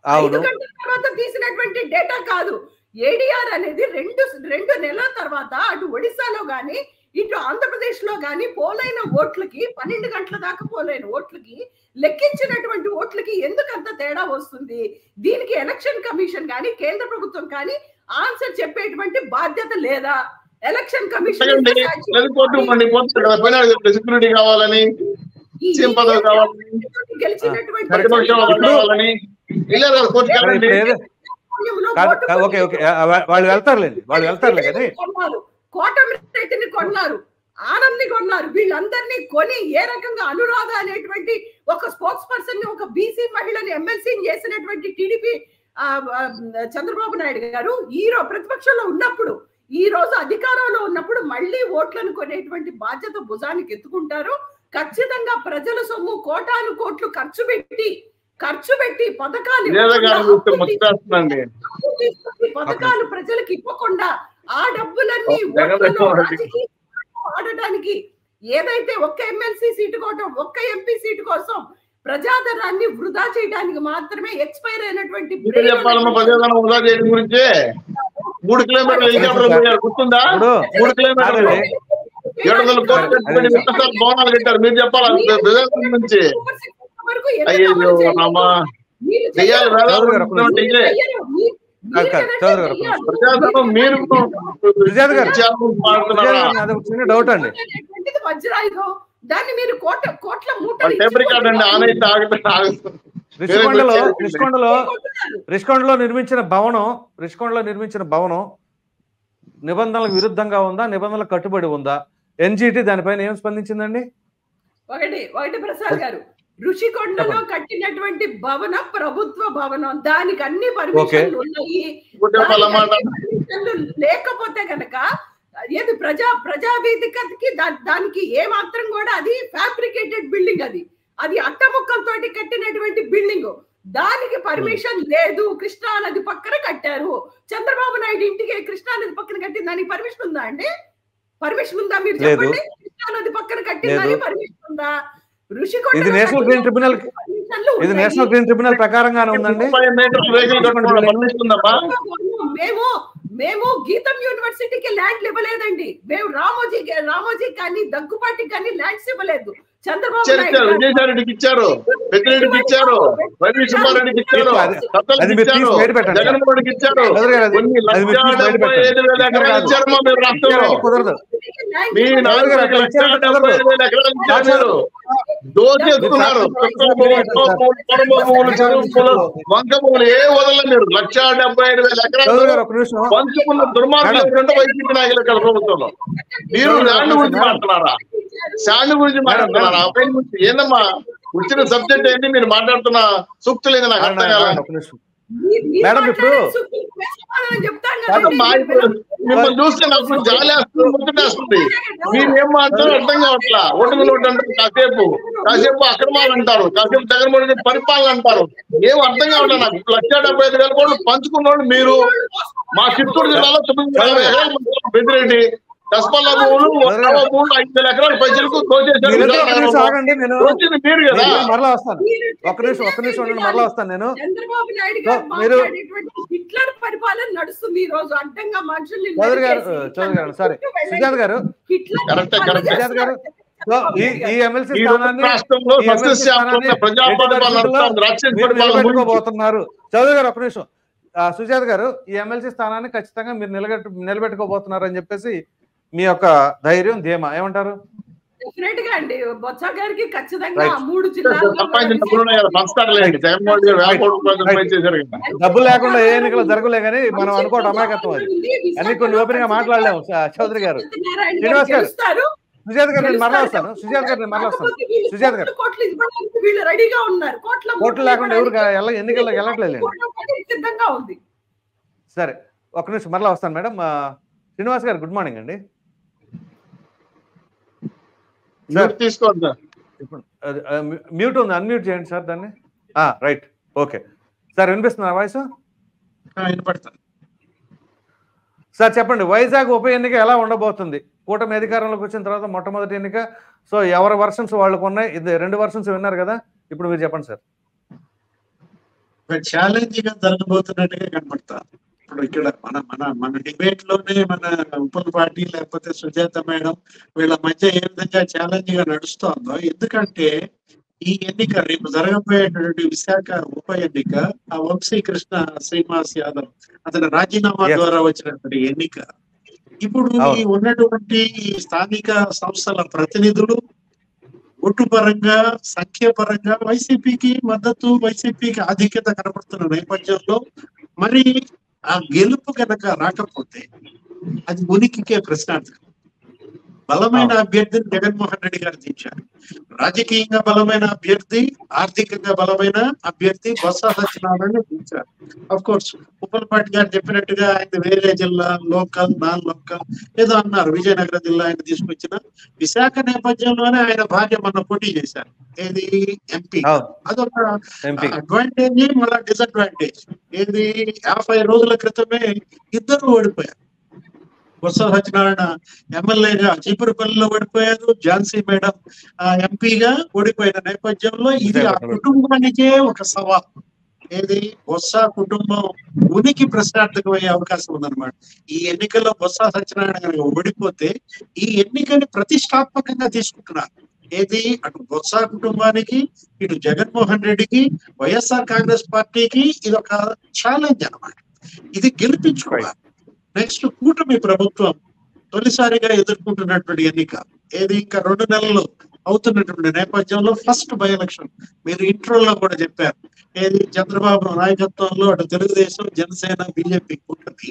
5 గంటల తర్వాత తీసినటువంటి డేటా కాదు. ఏడీఆర్ అనేది 2 నెలల తర్వాత అటు ఒడిశాలో గాని ఇటు ఆంధ్రప్రదేశ్ లో గాని పోలైన ఓట్లకి 12 గంటల దాకా పోలైన ఓట్లకి లెక్కించినటువంటి ఓట్లకి ఎందుకంత తేడా వస్తుంది? దీనికి ఎలక్షన్ కమిషన్ గాని కేంద్ర ప్రభుత్వం కానీ ఆన్సర్ చెప్పేటువంటి బాధ్యత లేదా? ఎలక్షన్ కమిషన్ సెక్యూరిటీ కావాలని, వాళ్ళు వెళ్తారులేండి కానీ కోటమిరెడ్డిని కొన్నారు, ఆనంద్ ని కొన్నారు. వీళ్ళందరినీ కొని ఏ రకంగా అనురాధ అనేటువంటి ఒక స్పోక్స్ పర్సన్ ని, ఒక బీసీ మహిళని ఎమ్మెల్సీని చేసినటువంటి టీడీపీ చంద్రబాబు నాయుడు గారు ఈ ప్రతిపక్షంలో ఉన్నప్పుడు, ఈ రోజు అధికారంలో ఉన్నప్పుడు మళ్ళీ ఓట్లను కొనేటువంటి బాధ్యత భుజానికి ఎత్తుకుంటారు. ఖచ్చితంగా ప్రజల సొమ్ము కోటాను కోట్లు ఖర్చు పెట్టి పథకాలు ప్రజలకు ఇవ్వకుండా ఆ డబ్బులన్నీ ఆడటానికి ఏదైతే ఒక్క ఎమ్మెల్సీ సీటు కోసం, ఒక్క ఎంపీ సీటు కోసం ప్రజాధనాన్ని వృధా చేయడానికి మాత్రమే ఎక్స్పైర్ అయినటువంటి 3 కిలోమీటర్లు గుర్తుందా? 3 కిలోమీటర్లు 700 కోట్లు భవనాలు కట్టారు. మీరు చెప్పాలి నుంచి. అయ్యో రామా, డౌట్ అండి. దాన్ని మీరు కోట్ల రిషికొండలో నిర్మించిన భవనం నిబంధనలకు విరుద్ధంగా ఉందా, నిబంధనలకు కట్టుబడి ఉందా? ఎన్జిటి దానిపైన ఏం స్పందించిందండి? ఒకటి ప్రసాద్ గారు, ఋషికొండలో కట్టినటువంటి భవనం ప్రభుత్వ భవనం, దానికి అన్ని పర్మిషన్లు ఉన్నాయి. లేకపోతే కనుక ఏది ప్రజావేదికకి దానికి ఏ మాత్రం కూడా అది ఫ్యాబ్రికేటెడ్ బిల్డింగ్, అది అట్టముక్కలతోటి కట్టినటువంటి బిల్డింగ్, దానికి పర్మిషన్ లేదు. కృష్ణా నది పక్కన కట్టారు. చంద్రబాబు నాయుడు ఇంటికి కృష్ణా నది పక్కన కట్టిన దానికి పర్మిషన్ ఉందా అండి? పర్మిషన్ ఉందా? మీరు చెప్పండి. కృష్ణా నది పక్కన కట్టిన దానికి పర్మిషన్ ఉందా? ఇది నేషనల్ గ్రీన్ ట్రిబ్యునల్ ప్రకారంగానే ఉందండి. మేము గీతం యూనివర్సిటీకి ల్యాండ్లు ఇవ్వలేదండి. మేము రామోజీ కానీ దగ్గుపాటికి కానీ ల్యాండ్స్ ఇవ్వలేదు. చంద్రబాబు విజయసాయిరెడ్డికి ఇచ్చారు, పెద్దిరెడ్డికి ఇచ్చారు, వైవి సుబ్బారెడ్డికి ఇచ్చారు, జగన్మోహన్కి ఇచ్చారు. దోచేస్తున్నారు. వంక భూములు ఏ వదల మీరు 1,75,000 ఎకరాలు పంచుకున్న దుర్మార్గులు వైసీపీ నాయకులు ఇక్కడ ప్రభుత్వంలో. మీరు ల్యాండ్ గురించి మాట్లాడుతున్నారా? శాండ్ గురించి మాట్లాడుతున్నారా? ఏందమ్మా వచ్చిన సబ్జెక్ట్ ఏంటి? మీరు మాట్లాడుతున్న సూక్తులు ఏంది నాకు అర్థం కాలేదు. మేడం ఇప్పుడు మిమ్మల్ని చూస్తే నాకు జాలి వేస్తుంది, ముచ్చటేస్తుంది. మీరు ఏం మాట్లాడారు అర్థం కావట్లా. ఓటుకులు అంటారు, కాసేపు అక్రమాలు అంటారు, కాసేపు జగన్మోహన్ రెడ్డి పరిపాలన అంటారు. ఏం అర్థం కావట్లేదు నాకు. 1,75,000 కోట్లు పంచుకున్నాడు మీరు. మా చిత్తూరు జిల్లాలో 940 ఎకరాలు పెద్దిరెడ్డి కస్పల్లా భూములు 5,000 ఎకరాల ప్రజలకు దోచేశారు. మీరు కదా. మరలా వస్తాను, ఒక్క నిమిషం మరలా వస్తాను నేను. చంద్రబాబు నాయుడు గారు హిట్లర్ పరిపాలన నడుస్తుంది ఈ రోజు. అడ్డంగా మనుషుల్ని చౌదరి గారు సారీ సుజాత గారు సో ఈ ఎమ్మెల్సీ ఈ స్థానాన్ని రాష్ట్రంలో ఈ ఎమ్మెల్సీ స్థానాన్ని సస్యశ్యామలంగా ప్రజాపాలన రాజ్యం మీరు పరిపాలన నిలబెట్టుకోబోతున్నారు. చౌదరి గారు ఒక నిమిషం, సుజాత గారు, ఈ ఎమ్మెల్సీ స్థానాన్ని ఖచ్చితంగా మీరు నిలబెట్టుకోబోతున్నారు అని చెప్పేసి మీ యొక్క ధైర్యం, ధీమా ఏమంటారు? డెఫినెట్ గా అండి, బొత్స గారికి ఖచ్చితంగా Right. 3 జిల్లాల్లో సంస్థానలేండి డబ్బు లేకుండా ఏ ఎన్నికలు జరగలే కానీ మనం అనుకోవడం అమాయకత్వం అది. అన్ని కొన్ని ఓపెన్ గా మాట్లాడలేము. చౌదరి గారు, శ్రీనివాస్ గారు, సుజాత గారు నేను మరలా వస్తాను. సుజాత గారు నేను మరలా వస్తాను. సుజాత గారు, కోట్లు ఇవ్వడానికి వీళ్ళు రెడీగా ఉన్నారు. కోట్లు లేకుండా ఎవరు ఎన్నికల్లో వెళ్ళట్లేదు. సిద్ధంగా ఉంది. సరే, ఒక్క నిమిషం మరలా వస్తాను మేడం. శ్రీనివాస్ గారు గుడ్ మార్నింగ్ అండి. తీసుకోండి సార్. ఇప్పుడు మ్యూట్ ఉంది, అన్మ్యూట్ చేయండి సార్ దాన్ని. రైట్, ఓకే సార్, వినిపిస్తుందా వాయిస్? వినపడతాను సార్ చెప్పండి, వైజాగ్ ఉప ఎన్నిక ఎలా ఉండబోతుంది? కూటమి అధికారంలోకి వచ్చిన తర్వాత మొట్టమొదటి ఎన్నిక. సో ఎవరి వర్షన్స్ వాళ్ళకు ఉన్నాయి. ఇది 2 వర్షన్స్ విన్నారు కదా, ఇప్పుడు మీరు చెప్పండి సార్. ఛాలెంజ్ గా జరగబోతున్నట్టుగా కనపడతా. ఇప్పుడు ఇక్కడ మన డిబేట్ లోనే మన ఉప్పల్ పార్టీ లేకపోతే సుజాత మేడం వీళ్ళ మధ్య ఏ విధంగా ఛాలెంజ్ గా నడుస్తోందో, ఎందుకంటే ఈ ఎన్నిక రేపు జరగబోయేటువంటి విశాఖ ఉప ఎన్నిక ఆ వంశీకృష్ణ శ్రీనివాస్ యాదవ్ అతని రాజీనామా ద్వారా వచ్చినటువంటి ఎన్నిక. ఇప్పుడు ఈ ఉన్నటువంటి స్థానిక సంస్థల ప్రతినిధులు ఓటు పరంగా, సంఖ్య పరంగా వైసీపీకి మద్దతు, వైసీపీకి ఆధిక్యత కనపడుతున్న నేపథ్యంలో మరి ఆ గెలుపు కనుక రాకపోతే అది ఉనికికే ప్రశ్నార్థకం. బలమైన అభ్యర్థిని జగన్మోహన్ రెడ్డి గారు దించారు. రాజకీయంగా బలమైన అభ్యర్థి, ఆర్థికంగా బలమైన అభ్యర్థి బొత్స సత్యనారాయణ దించారు. అఫ్ కోర్స్ ఉప్పలపాటి గారు చెప్పినట్టుగా ఆయన వేరే జిల్లా, లోకల్, నాన్ లోకల్ ఏదో అన్నారు. విజయనగరం జిల్లా ఆయన తీసుకొచ్చిన విశాఖ నేపథ్యంలోనే ఆయన భార్య మొన్న పోటీ చేశారు. ఏది ఎంపీ. అదొక అడ్వాంటేజ్, మళ్ళీ డిసడ్వాంటేజ్. ఏది 50 రోజుల క్రితమే ఇద్దరు ఓడిపోయారు. బొత్స సత్యనారాయణ ఎమ్మెల్యేగా చీపురుపల్లిలో ఓడిపోయారు, ఝాన్సీ మేడం ఎంపీగా ఓడిపోయిన నేపథ్యంలో ఇది ఆ కుటుంబానికే ఒక సవాల్. ఏది బొత్స కుటుంబం ఉనికి ప్రశ్నార్థకమయ్యే అవకాశం ఉందన్నమాట. ఈ ఎన్నికల్లో బొత్స సత్యనారాయణ కనుక ఓడిపోతే ఈ ఎన్నికని ప్రతిష్టాత్మకంగా తీసుకుంటున్నారు. ఏది అటు బొత్స కుటుంబానికి, ఇటు జగన్మోహన్ రెడ్డికి, వైఎస్ఆర్ కాంగ్రెస్ పార్టీకి ఇది ఒక ఛాలెంజ్ అన్నమాట. ఇది గెలిపించుకోవాలి. నెక్స్ట్ కూటమి ప్రభుత్వం తొలిసారిగా ఎదుర్కొంటున్నటువంటి ఎన్నిక. ఏది ఇంకా 2 నెలలు అవుతున్నటువంటి నేపథ్యంలో ఫస్ట్ బై ఎలక్షన్. మీరు ఇంట్రోలో కూడా చెప్పారు. ఏది చంద్రబాబు నాయకత్వంలో అటు తెలుగుదేశం, జనసేన, బీజేపీ కూటమి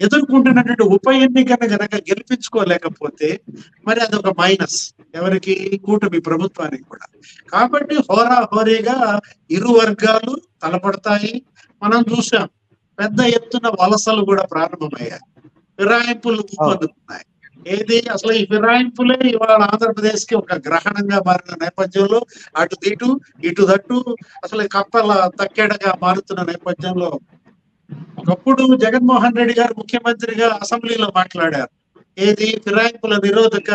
ఎదుర్కొంటున్నటువంటి ఉప ఎన్నికను గనక గెలిపించుకోలేకపోతే మరి అదొక మైనస్ ఎవరికి? కూటమి ప్రభుత్వానికి కూడా. కాబట్టి హోరాహోరీగా ఇరు వర్గాలు తలపడతాయి. మనం చూసాం పెద్ద ఎత్తున వలసలు కూడా ప్రారంభమయ్యాయి. ఫిరాయింపులు ఊపందుకున్నాయి. ఏది అసలు ఈ ఫిరాయింపులే ఇవాళ ఆంధ్రప్రదేశ్ కి ఒక గ్రహణంగా మారిన నేపథ్యంలో అటు ఇటు ఇటు దట్టు అసలు కప్పల తక్కేడగా మారుతున్న నేపథ్యంలో ఒకప్పుడు జగన్మోహన్ రెడ్డి గారు ముఖ్యమంత్రిగా అసెంబ్లీలో మాట్లాడారు. ఏది ఫిరాయింపుల నిరోధక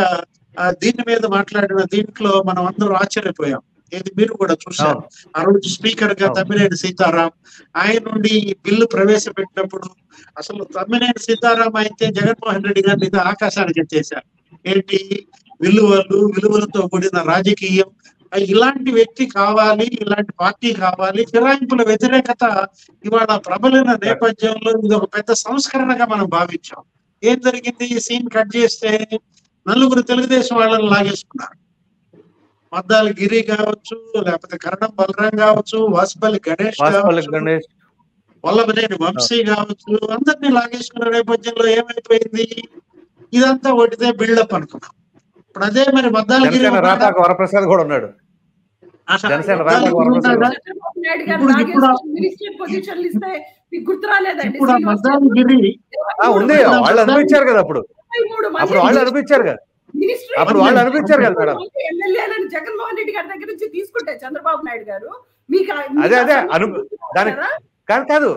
దీని మీద మాట్లాడిన దీంట్లో మనం అందరూ ఆశ్చర్యపోయాం. ఏది మీరు కూడా చూశారు. ఆ రోజు స్పీకర్ గా తమ్మినేని సీతారాం ఆయన నుండి బిల్లు ప్రవేశపెట్టినప్పుడు అసలు తమ్మినేని సీతారాం అయితే జగన్మోహన్ రెడ్డి గారిని ఆకాశానికి ఎత్తేశారు. ఏంటి విలువలతో కూడిన రాజకీయం, ఇలాంటి వ్యక్తి కావాలి, ఇలాంటి పార్టీ కావాలి. ఫిరాయింపుల వ్యతిరేకత ఇవాళ ప్రబలిన నేపథ్యంలో ఇది ఒక పెద్ద సంస్కరణగా మనం భావించాం. ఏం జరిగింది? సీన్ కట్ చేస్తే 4 తెలుగుదేశం వాళ్ళని లాగేసుకున్నారు. మద్దాల గిరి కావచ్చు, లేకపోతే కరణం బలరాం కావచ్చు, వాసుపల్లి గణేష్ కావచ్చు, వల్లభనేని వంశీ కావచ్చు, అందరినీ లాగేసుకున్న నేపథ్యంలో ఏమైపోయింది? ఇదంతా ఒకటిదే బిల్డప్ అనుకున్నాం. ఇప్పుడు అదే మరి మద్దాల గిరి వరప్రసాద్ కూడా ఉన్నాడు. ఇప్పుడు మద్దాల గిరి ఉంది. వాళ్ళు అనిపించారు కదా, అప్పుడు వాళ్ళు అనిపించారు కదా, వాళ్ళు అనిపించారు కదా మేడం. ఎమ్మెల్యేలను జగన్మోహన్ రెడ్డి గారి దగ్గర నుంచి తీసుకుంటే చంద్రబాబు నాయుడు గారు మీకు అదే దానికి కాదు,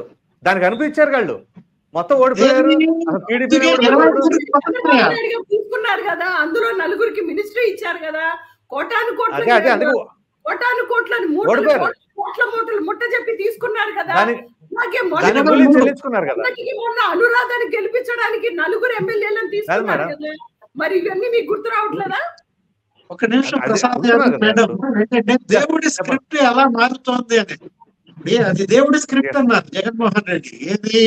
దానికి అనిపించారు వాళ్ళు మొత్తం ఓడిపోయారు. తీసుకున్నారు కదా, అందులో 4కి మినిస్ట్రీ ఇచ్చారు కదా, కోటాను కోట్లని కోట్ల మూటలు ముట్ట చెప్పి తీసుకున్నారు కదా. మొన్న అనురాధాన్ని గెలిపించడానికి 4 ఎమ్మెల్యేలను తీసుకున్నారు కదా. మరి ఇవన్నీ మీకు గుర్తు రావట్లేదా? ఒక నిమిషం అది ప్రసాద్ అంటున్నారు గారు కదా మేడం, అసలు. ఏంటంటే దేవుడి చెప్పండి. స్క్రిప్ట్ ఎలా మారుతోంది అని. అది దేవుడి స్క్రిప్ట్ అన్నారు జగన్మోహన్ రెడ్డి. ఏది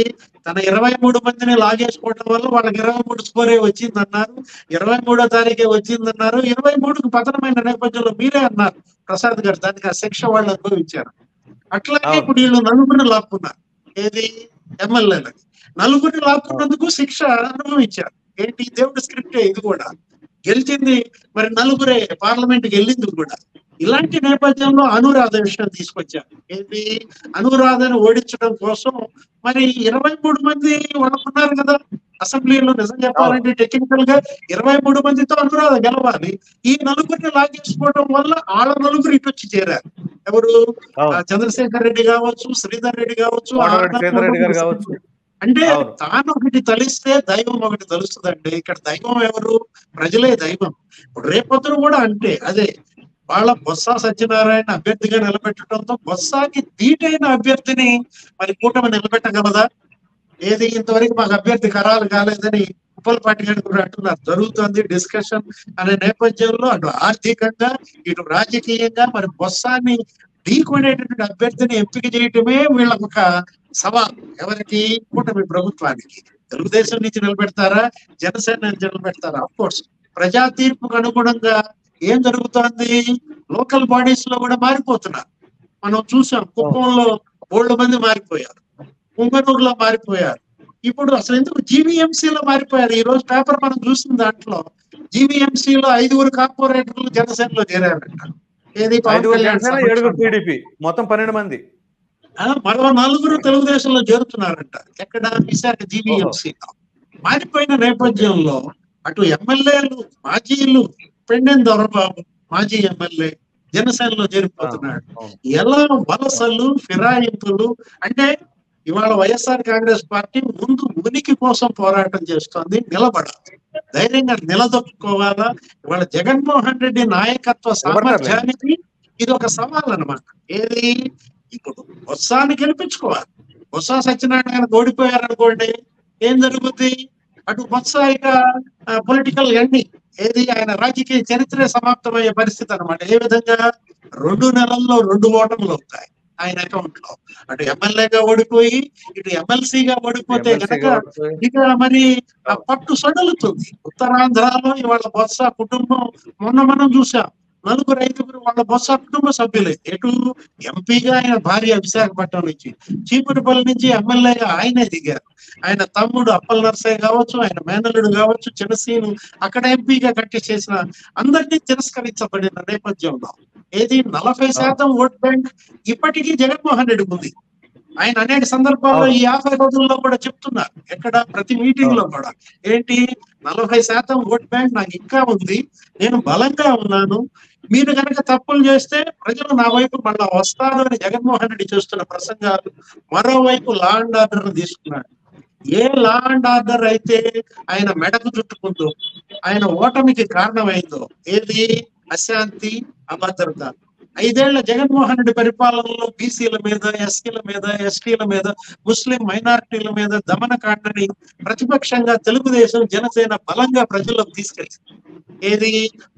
తన 23 మందిని లాగేసుకోవడం వల్ల వాళ్ళకి 23 స్కోరే వచ్చిందన్నారు, 23వ తారీఖే వచ్చిందన్నారు. 23కు పతనమైన నేపథ్యంలో మీరే అన్నారు ప్రసాద్ గారు, దానికి ఆ శిక్ష వాళ్ళు అనుభవించారు. అట్లాగే అవును. ఇప్పుడు వీళ్ళు నలుగురిని లాక్కున్నారు, ఏది ఎమ్మెల్యేలకి. నలుగురిని లాక్కున్నందుకు శిక్ష అనుభవించారు. ఏంటి దేవుడి స్క్రిప్టే ఇది కూడా. గెలిచింది మరి నలుగురే, పార్లమెంట్కి వెళ్ళింది కూడా. ఇలాంటి నేపథ్యంలో అనురాధ విషయం తీసుకొచ్చారు. ఏంటి అనురాధను ఓడించడం కోసం మరి 23 మంది వాళ్ళకున్నారు కదా అసెంబ్లీలో. నిజం చెప్పాలంటే టెక్నికల్ గా 23 మందితో అనురాధ గెలవాలి. ఈ నలుగురిని లాగేసుకోవడం వల్ల వాళ్ళ నలుగురు ఇటు వచ్చి చేరారు. ఎవరు? చంద్రశేఖర్ రెడ్డి కావచ్చు, శ్రీధర్ రెడ్డి కావచ్చు, శ్రీధర్ గారు కావచ్చు. అంటే తాను ఒకటి తలిస్తే దైవం ఒకటి తలుస్తుందండి. ఇక్కడ దైవం ఎవరు? ప్రజలే దైవం. ఇప్పుడు రేపొద్దున కూడా అంటే అదే వాళ్ళ బొత్స సత్యనారాయణ అభ్యర్థిగా నిలబెట్టడంతో బొత్సకి ధీటైన అభ్యర్థిని మరి కూటమి నిలబెట్టగలదా? ఏది ఇంతవరకు మాకు అభ్యర్థి ఖరారు కాలేదని ఉప్పలపాటి గారు కూడా అంటున్నారు. జరుగుతుంది డిస్కషన్ అనే నేపథ్యంలో అటు ఆర్థికంగా ఇటు రాజకీయంగా మరి బొత్సాన్ని ఢీకొనేటటువంటి అభ్యర్థిని ఎంపిక చేయటమే వీళ్ళకు ఒక సవాల్. ఎవరికి? కూటమి ప్రభుత్వానికి. తెలుగుదేశం నుంచి నిలబెడతారా, జనసేన నుంచి నిలబెడతారా? అఫ్ కోర్స్ ప్రజా తీర్పుకు అనుగుణంగా ఏం జరుగుతోంది? లోకల్ బాడీస్ లో కూడా మారిపోతున్నారు. మనం చూసాం, కుప్పంలో 3 మంది మారిపోయారు, పుంగనూరులో మారిపోయారు. ఇప్పుడు అసలు ఎందుకు జీవీఎంసీలో మారిపోయారు? ఈ రోజు పేపర్ మనం చూసిన దాంట్లో జీవీఎంసీలో 5 కార్పొరేటర్లు జనసేనలో చేరారంట. ఏది? పవన్ కళ్యాణ్. 7 టీడీపీ, మొత్తం 12 మంది. మరో 4 తెలుగుదేశంలో చేరుతున్నారంట. ఎక్కడ? విశాఖ జీవీఎంసీలో. మారిపోయిన నేపథ్యంలో అటు ఎమ్మెల్యేలు, మాజీలు, పెండెం దొరబాబు మాజీ ఎమ్మెల్యే జనసేనలో చేరిపోతున్నాడు. ఎలా వలసలు, ఫిరాయింపులు. అంటే ఇవాళ వైఎస్ఆర్ కాంగ్రెస్ పార్టీ ముందు ఉనికి కోసం పోరాటం చేస్తోంది. నిలబడాలి, ధైర్యంగా నిలదొక్కుకోవాలా. ఇవాళ జగన్మోహన్ రెడ్డి నాయకత్వ సామర్థ్యానికి ఇది ఒక సవాల్ అన్నమాట. ఏది? ఇప్పుడు బొత్సాన్ని గెలిపించుకోవాలి. బొత్స సత్యనారాయణ ఓడిపోయారనుకోండి, ఏం జరుగుద్ది? అటు బొత్స ఇక పొలిటికల్ ఎండింగ్. ఏది? ఆయన రాజకీయ చరిత్రే సమాప్తమయ్యే పరిస్థితి అనమాట. ఏ విధంగా? 2 నెలల్లో 2 ఓటములు అవుతాయి ఆయన అకౌంట్ లో. అటు ఎమ్మెల్యేగా ఓడిపోయి ఇటు ఎమ్మెల్సీగా ఓడిపోతే కనుక ఇక మరి ఆ పట్టు సడలుతుంది. ఉత్తరాంధ్రలో ఇవాళ బొత్స కుటుంబం మొన్న మనం చూసాం, 4-5 వాళ్ళ బొత్స కుటుంబ సభ్యులే. ఎటు? ఎంపీగా ఆయన భార్య విశాఖపట్నం నుంచి, చీపురుపల్లి నుంచి ఎమ్మెల్యేగా ఆయనే దిగారు. ఆయన తమ్ముడు అప్పల నర్సయ్య కావచ్చు, ఆయన మేనల్లుడు కావచ్చు, చిన్నసీను అక్కడ ఎంపీగా కంటెస్ట్ చేసిన అందరినీ తిరస్కరించబడిన నేపథ్యంలో ఏది? 40% ఓట్ బ్యాంక్ ఇప్పటికీ జగన్మోహన్ రెడ్డి ఉంది. ఆయన అనేక సందర్భాల్లో ఈ 50 రోజుల్లో కూడా చెప్తున్నారు. ఎక్కడ? ప్రతి మీటింగ్ లో కూడా ఏంటి? 40% ఓట్ బ్యాంక్ నాకు ఇంకా ఉంది, నేను బలంగా ఉన్నాను, మీరు కనుక తప్పులు చేస్తే ప్రజలు నా వైపు మళ్ళా వస్తారు అని జగన్మోహన్ రెడ్డి చేస్తున్న ప్రసంగాలు. మరోవైపు లా అండ్ ఆర్డర్ తీసుకున్నాడు. ఏ లా అండ్ ఆర్డర్ అయితే ఆయన మెడకు చుట్టుకుందో, ఆయన ఓటమికి కారణమైందో, ఏది? అశాంతి, అభద్రత. 5 ఏళ్ల జగన్మోహన్ రెడ్డి పరిపాలనలో బీసీల మీద, ఎస్సీల మీద, ఎస్టీల మీద, ముస్లిం మైనారిటీల మీద దమనకాండని ప్రతిపక్షంగా తెలుగుదేశం, జనసేన బలంగా ప్రజల్లోకి తీసుకెళ్ళింది. ఏది?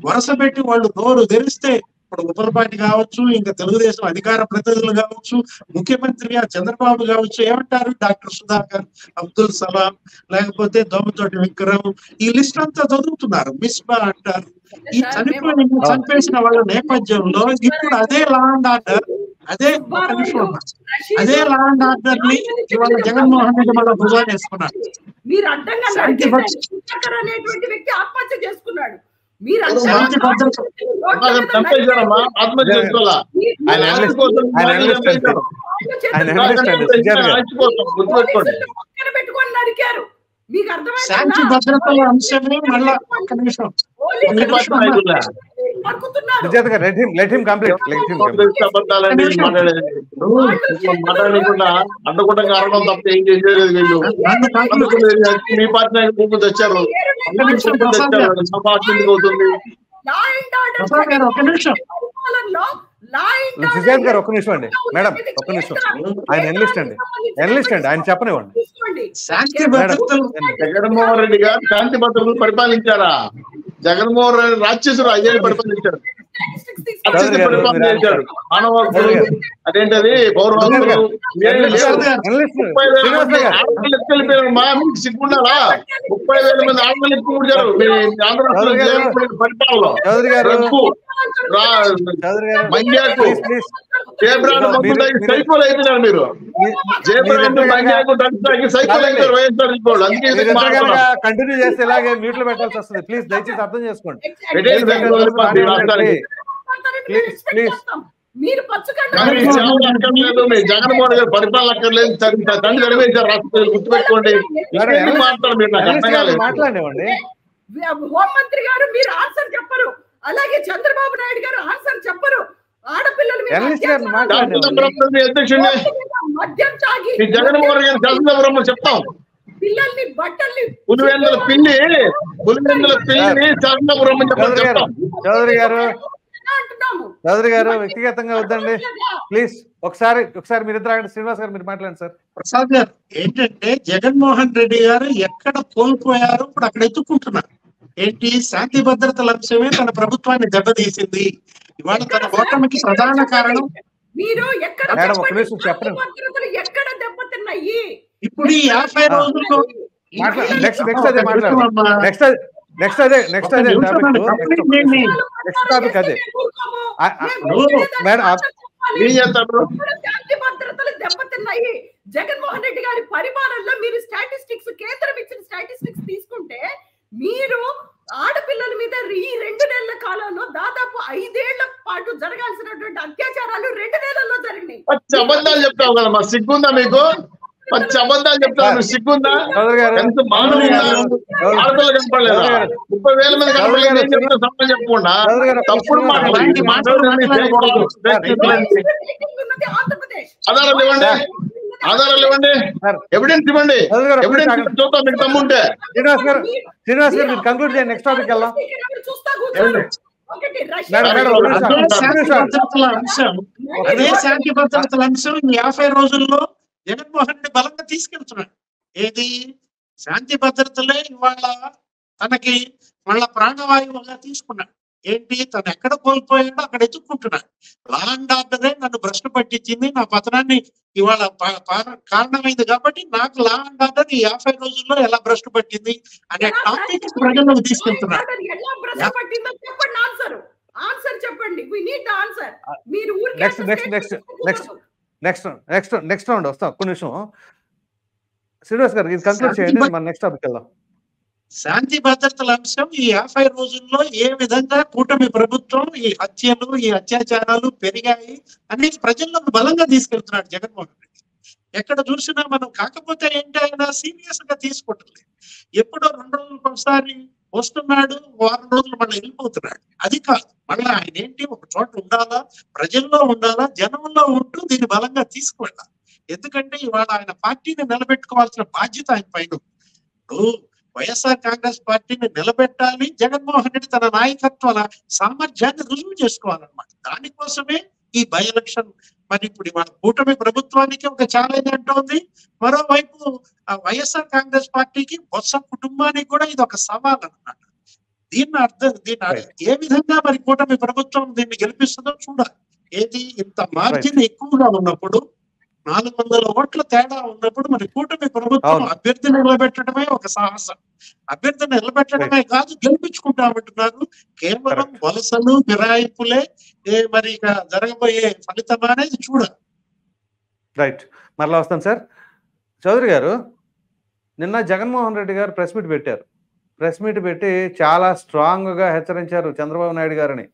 వరుస పెట్టి వాళ్ళు నోరు తెరిస్తే ఇప్పుడు ఉప్పలపాటి కావచ్చు, ఇంకా తెలుగుదేశం అధికార ప్రతినిధులు కావచ్చు, ముఖ్యమంత్రిగా చంద్రబాబు కావచ్చు, ఏమంటారు? డాక్టర్ సుధాకర్, అబ్దుల్ సలాం, లేకపోతే దోమతోటి విక్రమ్, ఈ లిస్ట్ అంతా చదువుతున్నారు. మిస్బా అంటారు. ఈ చంపేసిన వాళ్ళ నేపథ్యంలో ఇప్పుడు అదే లా అండ్ ఆర్డర్, అదే అదే లా అండ్ ఆర్డర్ ని ఇవాళ జగన్మోహన్ రెడ్డి మళ్ళీ భుజాన్ని వేసుకున్నాడు. మీరు అడ్డంగా అనేటువంటి వ్యక్తి ఆత్మహత్య చేసుకున్నాడు. మీరు పెట్టుకొని నరికారు. మీకు శాంతి భద్రతల అంశమే మళ్ళా ఒక్క నిమిషం అడ్డకుండా కారణం తప్ప ఏం చేసేది వీళ్ళు. మీ పార్టీ ముందు తెచ్చారు, అవుతుంది. సుజాత్ గారు ఒక్క నిమిషం అండి. మేడం ఒక్క నిమిషం, ఆయన ఎనలిస్ట్ అండి, ఆయన చెప్పనివ్వండి. శాంతి భద్రతలు జగన్మోహన్ రెడ్డి గారు శాంతి భద్రతలు పరిపాలించారా? జగన్మోహన్ రెడ్డి రాక్షసుడు 5 ఏళ్ళు పరిపాలించాడు, రాక్షస పరిపాలన చేశాడు. మానవ హక్కులు అదేంటది పౌర హక్కులు సిగ్గుండాలా? 30,000 మంది ఆడపిల్లలు ఎక్కువ మీ ఆంధ్రప్రదేశ్ పరిపాలనలో మండ్యాకు జయబ్రాండ్ మందు సైకోలు అయిపోయినారు మీరు. జయబ్రాండ్ మండ్యాకు సైకోలు అయిపోయారు వైఎస్ఆర్ ఇంకోళ్ళు. అందుకే కంటిన్యూ చేస్తే ఇలాగే మ్యూట్ లో పెట్టాల్సి వస్తుంది. ప్లీజ్ దయచేసి అర్థం చేసుకోండి. జగన్మోహన్ గారు పరిపాలన అక్కర్లేదు, తండ్రి చదివేశారు రాష్ట్రాలు గుర్తుపెట్టుకోండి. మాట్లాడేవండి. హోంమంత్రి గారు మీరు ఆన్సర్ చెప్పరు, అలాగే చంద్రబాబు నాయుడు గారు ఆన్సర్ చెప్పరు. ఆడపిల్లలు మద్యం తాగి జగన్మోహన్ గారు శాసనసభలో చెప్తాం. పిల్లల్ని బట్టల్ని పులివెందుల పిల్లిని శాసనసభలో చెప్తాం. చౌదరి గారు వ్యక్తిగతంగా వద్దండి ప్లీజ్. ఒకసారి మీరిద్దరు శ్రీనివాస్ గారు మీరు మాట్లాడండి సార్. ప్రసాద్ గారు ఏంటంటే జగన్మోహన్ రెడ్డి గారు ఎక్కడ కోల్పోయారో ఇప్పుడు అక్కడ ఎత్తుకుంటున్నారు. ఏంటి శాంతి భద్రతల అంశమే తన ప్రభుత్వాన్ని దెబ్బతీసింది. ఇవాళ తన ఓటమికి ప్రధాన కారణం ఇప్పుడు ఈ 50 రోజుల్లో జగన్మోహన్ రెడ్డి గారి పరిపాలనలో మీరు స్టాటిస్టిక్స్ కేంద్రం ఇచ్చిన స్టాటిస్టిక్స్ తీసుకుంటే మీరు ఆడపిల్లల మీద ఈ 2 నెలల కాలంలో దాదాపు 5 ఏళ్ల పాటు జరగాల్సినటువంటి అత్యాచారాలు 2 నెలల్లో జరిగినాయి. అబద్ధాలు చెప్తావు కదా, మా సిగ్గుందా మీకు? అబద్ధాలు చెప్తాను, సిగ్గుందా? ఎంత మానవుడా? ఆడపిల్ల కనపడలేదా? 30,000 మంది కనపడలేదు ఏం చెప్తా సమయం చెప్పకుండా తప్పుడు ఆధారాలు ఇవ్వండి, ఎవిడెన్స్ ఇవ్వండి, ఎవిడెన్స్ చూద్దాం మీకు తమ్ముంటే. శ్రీనివాస్ గారు మీరు కంక్లూడ్ చేయండి, నెక్స్ట్ టాపిక్ వెళ్దాం. శాంతి భద్రతల అంశం 50 రోజుల్లో జగన్మోహన్ రెడ్డి బలంగా తీసుకెళ్తున్నాడు. ఏది శాంతి భద్రతలే ఇవాళ తనకి మళ్ళా ప్రాణవాయువుగా తీసుకున్నాడు. ఏంటి తను ఎక్కడ కోల్పోయాడో అక్కడ ఎత్తుక్కుంటున్నాడు. లా అండ్ ఆర్డరే నన్ను భ్రష్టు పట్టించింది, నా పతనాన్ని ఇవాళ కారణమైంది కాబట్టి నాకు లా అండ్ ఆర్డర్ ఈ 50 రోజుల్లో ఎలా భ్రష్టు పట్టింది అనే టాపిక్ ప్రజలకు తీసుకెళ్తున్నాడు. నెక్స్ట్ రౌండ్ వస్తాం. కొన్ని నిమిషం శ్రీనివాస్ గారు ఇది కంక్లూడ్ చేయండి, మన నెక్స్ట్ టాపిక్ వెళ్దాం. శాంతి భద్రతల అంశం ఈ 50 రోజుల్లో ఏ విధంగా కూటమి ప్రభుత్వం ఈ హత్యలు ఈ అత్యాచారాలు పెరిగాయి అనేది ప్రజల్లోకి బలంగా తీసుకెళ్తున్నాడు జగన్మోహన్ రెడ్డి. ఎక్కడ చూసినా మనం కాకపోతే ఏంటి ఆయన సీరియస్ గా తీసుకుంటలేదు. ఎప్పుడో 2 రోజులకు ఒకసారి వస్తున్నాడు, 1 వారం రోజులు మళ్ళీ వెళ్ళిపోతున్నాడు. అది కాదు, మళ్ళీ ఆయన ఏంటి ఒక చోట ఉండాలా, ప్రజల్లో ఉండాలా, జనంలో ఉంటూ దీన్ని బలంగా తీసుకువెళ్ళాలి. ఎందుకంటే ఇవాళ ఆయన పార్టీని నిలబెట్టుకోవాల్సిన బాధ్యత ఆయన పైన. ఇప్పుడు వైఎస్ఆర్ కాంగ్రెస్ పార్టీని నిలబెట్టాలి, జగన్మోహన్ రెడ్డి తన నాయకత్వాల సామర్థ్యాన్ని రుజువు చేసుకోవాలన్నమాట. దానికోసమే ఈ బై ఎలక్షన్. మరి ఇప్పుడు మన కూటమి ప్రభుత్వానికి ఒక ఛాలెంజ్ అంటోంది, మరోవైపు వైఎస్ఆర్ కాంగ్రెస్ పార్టీకి బొత్స కుటుంబానికి కూడా ఇది ఒక సవాల్ అన్నమాట. దీన్ని ఏ విధంగా మరి కూటమి ప్రభుత్వం దీన్ని గెలిపిస్తుందో చూడాలి. ఏది ఇంత మార్జిన్ ఎక్కువగా ఉన్నప్పుడు 400 ఓట్ల తేడా ఉన్నప్పుడు మరి కూటమి ప్రభుత్వం అభ్యర్థిని నిలబెట్టడమే ఒక సాహసం. అభ్యర్థిని నిలబెట్టడమే కాదు, గెలిపించుకుంటామంటున్నారు. కేవలం వలసలు ఫిరాయింపులే మరి ఇక జరగబోయే ఫలితం అనేది చూడాలి. రైట్, మరలా వస్తాను సార్. చౌదరి గారు, నిన్న జగన్మోహన్ రెడ్డి గారు ప్రెస్ మీట్ పెట్టారు. ప్రెస్ మీట్ పెట్టి చాలా స్ట్రాంగ్ గా హెచ్చరించారు చంద్రబాబు నాయుడు గారిని.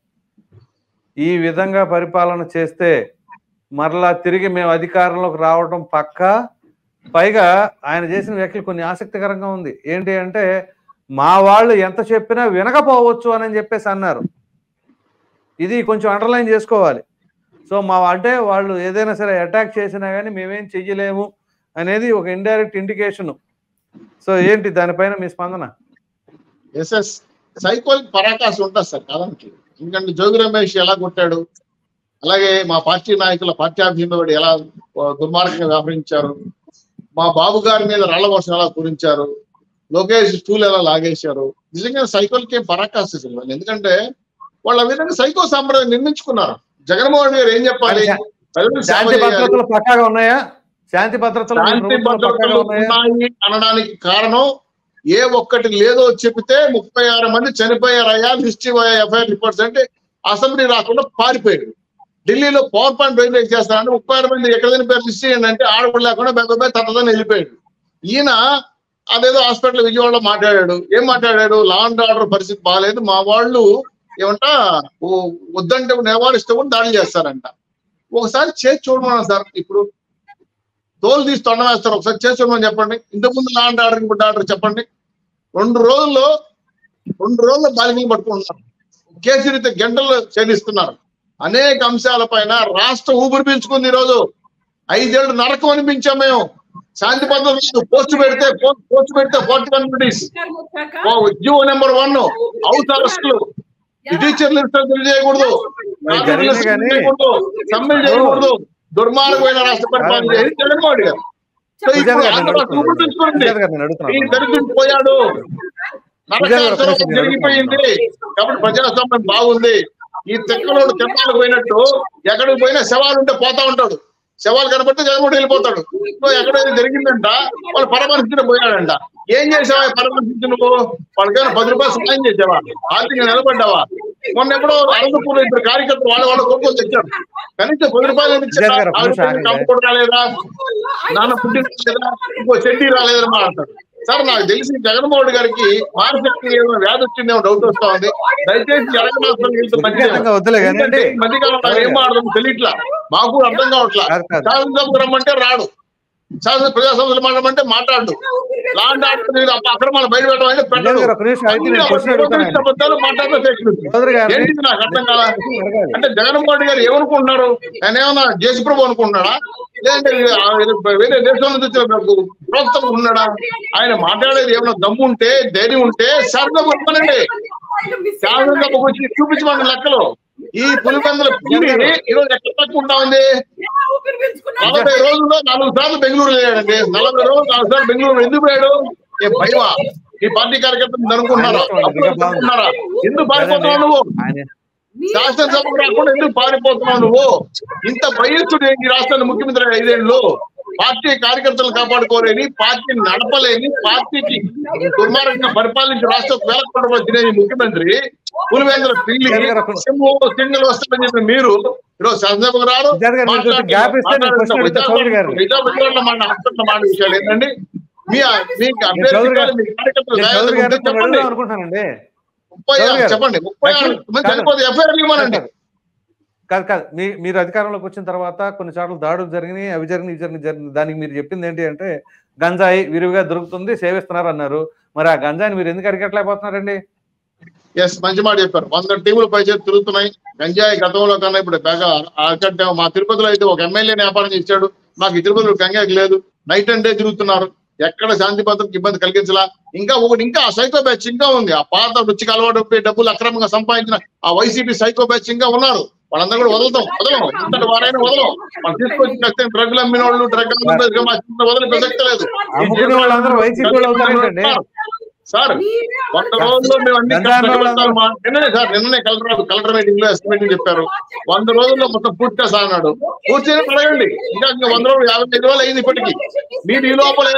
ఈ విధంగా పరిపాలన చేస్తే మరలా తిరిగి మేము అధికారంలోకి రావడం పక్కా. పైగా ఆయన చేసిన వ్యాఖ్యలు కొన్ని ఆసక్తికరంగా ఉంది. ఏంటి అంటే మా వాళ్ళు ఎంత చెప్పినా వినకపోవచ్చు అని చెప్పేసి అన్నారు. ఇది కొంచెం అండర్లైన్ చేసుకోవాలి. సో అంటే వాళ్ళు ఏదైనా సరే అటాక్ చేసినా కానీ మేమేం చెయ్యలేము అనేది ఒక ఇండైరెక్ట్ ఇండికేషన్. సో ఏంటి దానిపైన మీ స్పందన? సైకోలిక్ పరాకాశం ఉంటుంది సార్ కాదానికి. ఎందుకంటే జోగి రమేష్ ఎలా కొట్టాడు, అలాగే మా పార్టీ నాయకుల పార్ట్యాభిముడు ఎలా దుర్మార్గంగా వ్యవహరించారు, మా బాబు గారి మీద రాళ్ల వర్షం ఎలా కురించారు, లోకేష్ స్టూల్ ఎలా లాగేశారు. నిజంగా సైకోలకి పరాకాష్ట. ఎందుకంటే వాళ్ళు ఆ విధంగా సైకో సాంప్రదాయం నిర్మించుకున్నారు. జగన్మోహన్ గారు ఏం చెప్పాలి? శాంతి భద్రతలు పక్కాగా ఉన్నాయా? శాంతి భద్రతలు ఉన్నాయి అనడానికి కారణం ఏ ఒక్కటి లేదో చెబితే 36 మంది చనిపోయారయ్యా, హిస్టరీ ఎఫ్ఐఆర్ రిపోర్ట్స్ అంటే అసెంబ్లీ రాకుండా పారిపోయారు. ఢిల్లీలో పవర్ పాయింట్ రైల్వేట్ చేస్తానంటే 36 మంది ఎక్కడైనా పేరు హిస్టరీ ఏంటంటే ఆడపడి లేకుండా బెబ్బై తనదని వెళ్ళిపోయాడు. ఈయన అదేదో హాస్పిటల్ విజయవాడలో మాట్లాడాడు. ఏం మాట్లాడాడు? లా అండ్ ఆర్డర్ పరిస్థితి బాగాలేదు, మా వాళ్ళు ఏమంట వద్దంటే నివారిస్తే కూడా దాడులు చేస్తారంట. ఒకసారి చేసి చూడమన్నా సార్, ఇప్పుడు తోలు తీసి తొండం వేస్తారు, ఒకసారి చేసి చూడమని చెప్పండి. ఇంతకుముందు లా అండ్ ఆర్డర్ ఇప్పుడు ఆర్డర్ చెప్పండి. 2 రోజుల్లో బాలికలు పట్టుకుంటున్నారు, కేసు రీతి గంటలు ఛేదిస్తున్నారు. అనేక అంశాల పైన రాష్ట్రం ఊపిరి పీల్చుకుంది. ఈరోజు 5 ఏళ్ళు నరకం అనిపించాం మేము. శాంతి భద్రతలు పోస్ట్ పెడితే 41 నోటీస్, జియో నెంబర్ 1 హౌస్ అరెస్టులు, టీచర్లు తెలియజేయకూడదు, సమ్మెలు చేయకూడదు, దుర్మార్గమైన రాష్ట్ర పరిపాలన చేసి జగన్మోహన్ గారు పోయాడు. నరకాసురం జరిగిపోయింది కాబట్టి ప్రజాస్వామ్యం బాగుంది. ఈ తెక్కలోడు తెప్పాలకు పోయినట్టు ఎక్కడికి పోయినా శవాలు ఉంటే పోతా ఉంటాడు. శవాలు కనబడితే జగన్మోహన్ వెళ్ళిపోతాడు. ఎక్కడైనా జరిగిందంట, వాళ్ళు పరామర్శించిన పోయాడంట. ఏం చేసావా పరామర్శించి? నువ్వు వాళ్ళకైనా 10 రూపాయలు సహాయం చేసావా? ఆర్థికంగా నిలబడ్డావా? మొన్న ఎప్పుడో అనంతపూర్ 2 కార్యకర్తలు వాళ్ళ కొనుక్కొని తెచ్చారు. కనీసం 10 రూపాయలు కంపుకోడు రాలేదా, నాన్న పుట్టి రాలేదా, ఇంకో చెడ్డీ రాలేదని మాట్లాడతారు. సార్ నాకు తెలిసి జగన్మోహన్ గారికి మానసిక ఏమైనా వ్యాధి వచ్చిందేమో డౌట్ వస్తా ఉంది. దయచేసి మధ్యకాలంలో ఏం మాట్లాడదాం తెలియట్లా, మాకు అర్థం కావట్లా. శాసనసభకు రమ్మంటే రాడు, శాసన ప్రజా సంస్థలు మాట్లాడమంటే మాట్లాడు, లాంటి అక్రమాలు బయట పెట్టమంటే పెట్టడు. ఏంటిది నాకు అర్థం కాదా? అంటే జగన్మోహన్ గారు ఏమనుకుంటున్నారు? ఆయన ఏమన్నా జేసీప్రభు అనుకుంటున్నాడా, లేదంటే వేరే దేశం నుంచి వచ్చిన ప్రోత్సాహం ఉన్నాడా? ఆయన మాట్లాడేది ఏమైనా దమ్ము ఉంటే, ధైర్యం ఉంటే శాసనసభ చెప్పనండి, శాసనసభకు వచ్చి చూపించమని లెక్కలు. ఈ పులిబందుల ఈరోజు ఎక్కడ తక్కువ ఉంటా ఉంది? 40 రోజుల్లో 4 సార్లు బెంగళూరు వెళ్ళాడండి. 40 రోజులు 4 సార్లు బెంగళూరు ఎందుకు పోయాడు? ఏ భయమా? ఈ పార్టీ కార్యకర్తలు అనుకుంటున్నారా? ఎందుకు పారిపోతున్నావు నువ్వు? శాసనసభకు రాకుండా ఎందుకు పారిపోతున్నావు నువ్వు? ఇంత భయస్తుడు ఈ రాష్ట్రానికి ముఖ్యమంత్రి 5 ఏళ్ళు. పార్టీ కార్యకర్తలు కాపాడుకోలేని, పార్టీని నడపలేని, పార్టీకి దుర్మార్గంగా పరిపాలించి రాష్ట్రం వేలకొండ తినేది ముఖ్యమంత్రి పులివేంద్ర సింగిల్ వస్తారని చెప్పి మీరు ఈరోజు శాసనసభకు రారు. మాట విషయాలు ఏంటండి? మీ అభ్యర్థి చెప్పండి. 36 మంది చనిపోతే ఎఫ్ఐఆర్ ఇవ్వనండి. కాదు మీరు అధికారంలోకి వచ్చిన తర్వాత కొన్ని చోట్ల దాడులు జరిగినాయి, అవి జరిగినాయి. దానికి మీరు చెప్పింది ఏంటి అంటే గంజాయి విరివిగా దొరుకుతుంది, సేవిస్తున్నారు అన్నారు. మరి ఆ గంజాయిని మీరు ఎందుకు అరికట్టలేకపోతున్నారండి? ఎస్, మంచి మాట చెప్పారు. 100 టీములు పైచేసి తిరుగుతున్నాయి. గంజాయి గతంలో కన్నా ఇప్పుడు బాగా అరికట్టాము. మా తిరుపతిలో అయితే ఒక ఎమ్మెల్యే వ్యాపారం చేశాడు, మాకు తిరుపతిలో గంజాయి లేదు. నైట్ అండ్ డే తిరుగుతున్నారు, ఎక్కడ శాంతి భద్రతకు ఇబ్బంది కలిగించలా. ఇంకా ఆ సైకో బ్యాచ్ ఇంకా ఉంది. ఆ పాత రుచికి అలవాటు డబ్బులు అక్రమంగా సంపాదించిన ఆ వైసీపీ సైకో బ్యాచ్ ఇంకా ఉన్నారు. వాళ్ళందరూ కూడా వదలం ఇంతటి వారైనా వదలం. వాళ్ళు తీసుకొచ్చి డ్రగ్లు అమ్మిన వాళ్ళు, వదిలి ప్రసక్తి లేదు. సార్ 100 రోజుల్లో మేము నిన్ననే కలెక్టర్ మీటింగ్ లో ఎస్టిమేటింగ్ చెప్పారు. 100 రోజుల్లో మొత్తం పూర్తిగా సాగినాడు. పూర్తిగా అడగండి. ఇంకా 100 రోజులు 55 రోజులు అయింది ఇప్పటికీ. మీరు ఈ లోపలే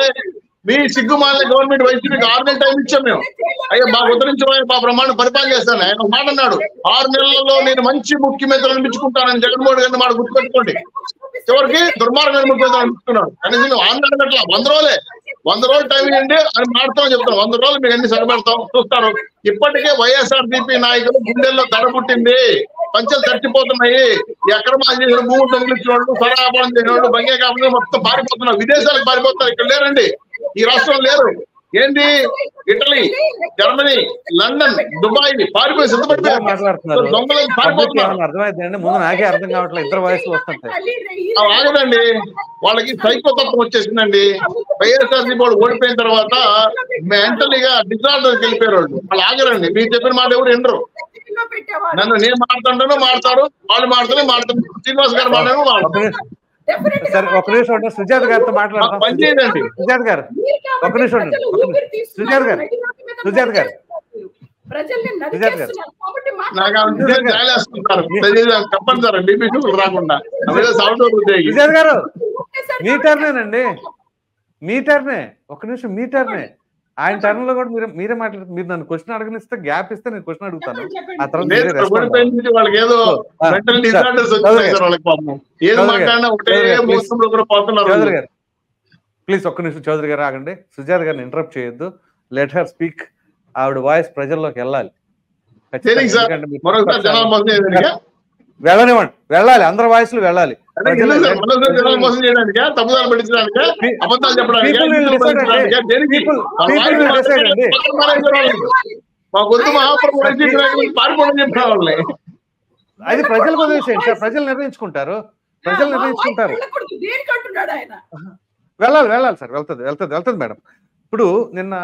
మీ సిగ్గుమాలిన గవర్నమెంట్ వైసీపీకి 6 నెలలు టైం ఇచ్చాం మేము. అయ్యా మాకు ఉత్తరించమని మా బ్రహ్మాండం పరిపాలన చేస్తాను. ఆయన ఒక మాట అన్నాడు, 6 నెలల్లో నేను మంచి ముఖ్యమంత్రి అనిపించుకుంటానని. జగన్మోహన్ గారిని మాట గుర్తుపెట్టుకోండి. చివరికి దుర్మార్గమైన ముఖ్యమంత్రి అనిపిస్తున్నాడు. కనీసం ఆందోళన 100 రోజులే 100 రోజులు టైం ఇవ్వండి అని మాట్లాడతామని చెప్తాను. 100 రోజులు మీకు ఎన్ని సరిపెడతాం చూస్తారు. ఇప్పటికే వైఎస్ఆర్సీపీ నాయకులు గుండెల్లో దడ పుట్టింది, పంచలు తడిచిపోతున్నాయి. అక్రమాలు చేసిన భూములు తగిలించిన వాళ్ళు, సరాపారం చేసిన వాళ్ళు, బంగాళాఖాతంలో మొత్తం పారిపోతున్నారు, విదేశాలకు పారిపోతున్నారు. ఇక్కడ లేరండి, ఈ రాష్ట్రం లేరు. ఏంటి ఇటలీ, జర్మనీ, లండన్, దుబాయ్ పారిపోయి సిద్ధపడిపోయారు. ఆగదండి, వాళ్ళకి సైకోతత్వం వచ్చేసిందండి. వైఎస్ఆర్సీ బోర్డు ఓడిపోయిన తర్వాత మెంటలీగా డిజార్డర్కి వెళ్ళిపోయారు వాళ్ళు. వాళ్ళు ఆగరండి. మీరు చెప్పిన మాట ఎవరు వినరు. నన్ను నేను మాట్లాడుతుంటానో మాట్లాడతారు, వాళ్ళు మాట్లాడుతూనే మాట్లాడుతారు. శ్రీనివాస్ గారు మాట్లాడారు. సరే ఒక నిమిషం ఉంటే సుజాత గారితో మాట్లాడతాం. పని చేయండి. సుజాత గారు ఒక నిమిషం ఉండండి. సుజాత గారు సుజాత గారు ప్రజల్ని సుజాత గారు నరికేస్తున్నారు కాబట్టి నాకు చెప్పండి సార్ డిబిటీ రాకుండా సౌండ్ సుజాత గారు మీ టర్నేనండి, మీ టర్నే. ఒక నిమిషం మీ టర్నే. ఆయన టర్న్ లో కూడా మీరే మాట్లాడుతున్నారు. మీరు నన్ను క్వశ్చన్ అడగనిస్తే గ్యాప్ ఇస్తే నేను క్వశ్చన్ అడుగుతాను. ఆ తర్వాత వాళ్ళకి ఏదో మెంటల్ డిసార్డర్స్ వచ్చాయి సార్ వాళ్ళకి పాపం. ఏది మాట్లాడినా ఒకటే మోసంలో కూడా పోతున్నారు. చౌదరి గారు ప్లీజ్ ఒక్క నిమిషం. చౌదరి గారు ఆగండి. సుజాత గారిని ఇంటరప్ట్ చేయొద్దు. Let her speak. ఆవిడ వాయిస్ ప్రజల్లోకి వెళ్ళాలి. వెళ్ళనివ్వండి, వెళ్ళాలి. అందరి వాయిస్లు వెళ్ళాలి. అది ప్రజలకు వదిలేసేయండి సార్. ప్రజలు నిర్ణయించుకుంటారు. వెళ్ళాలి సార్. వెళ్తుంది మేడం. ఇప్పుడు నిన్న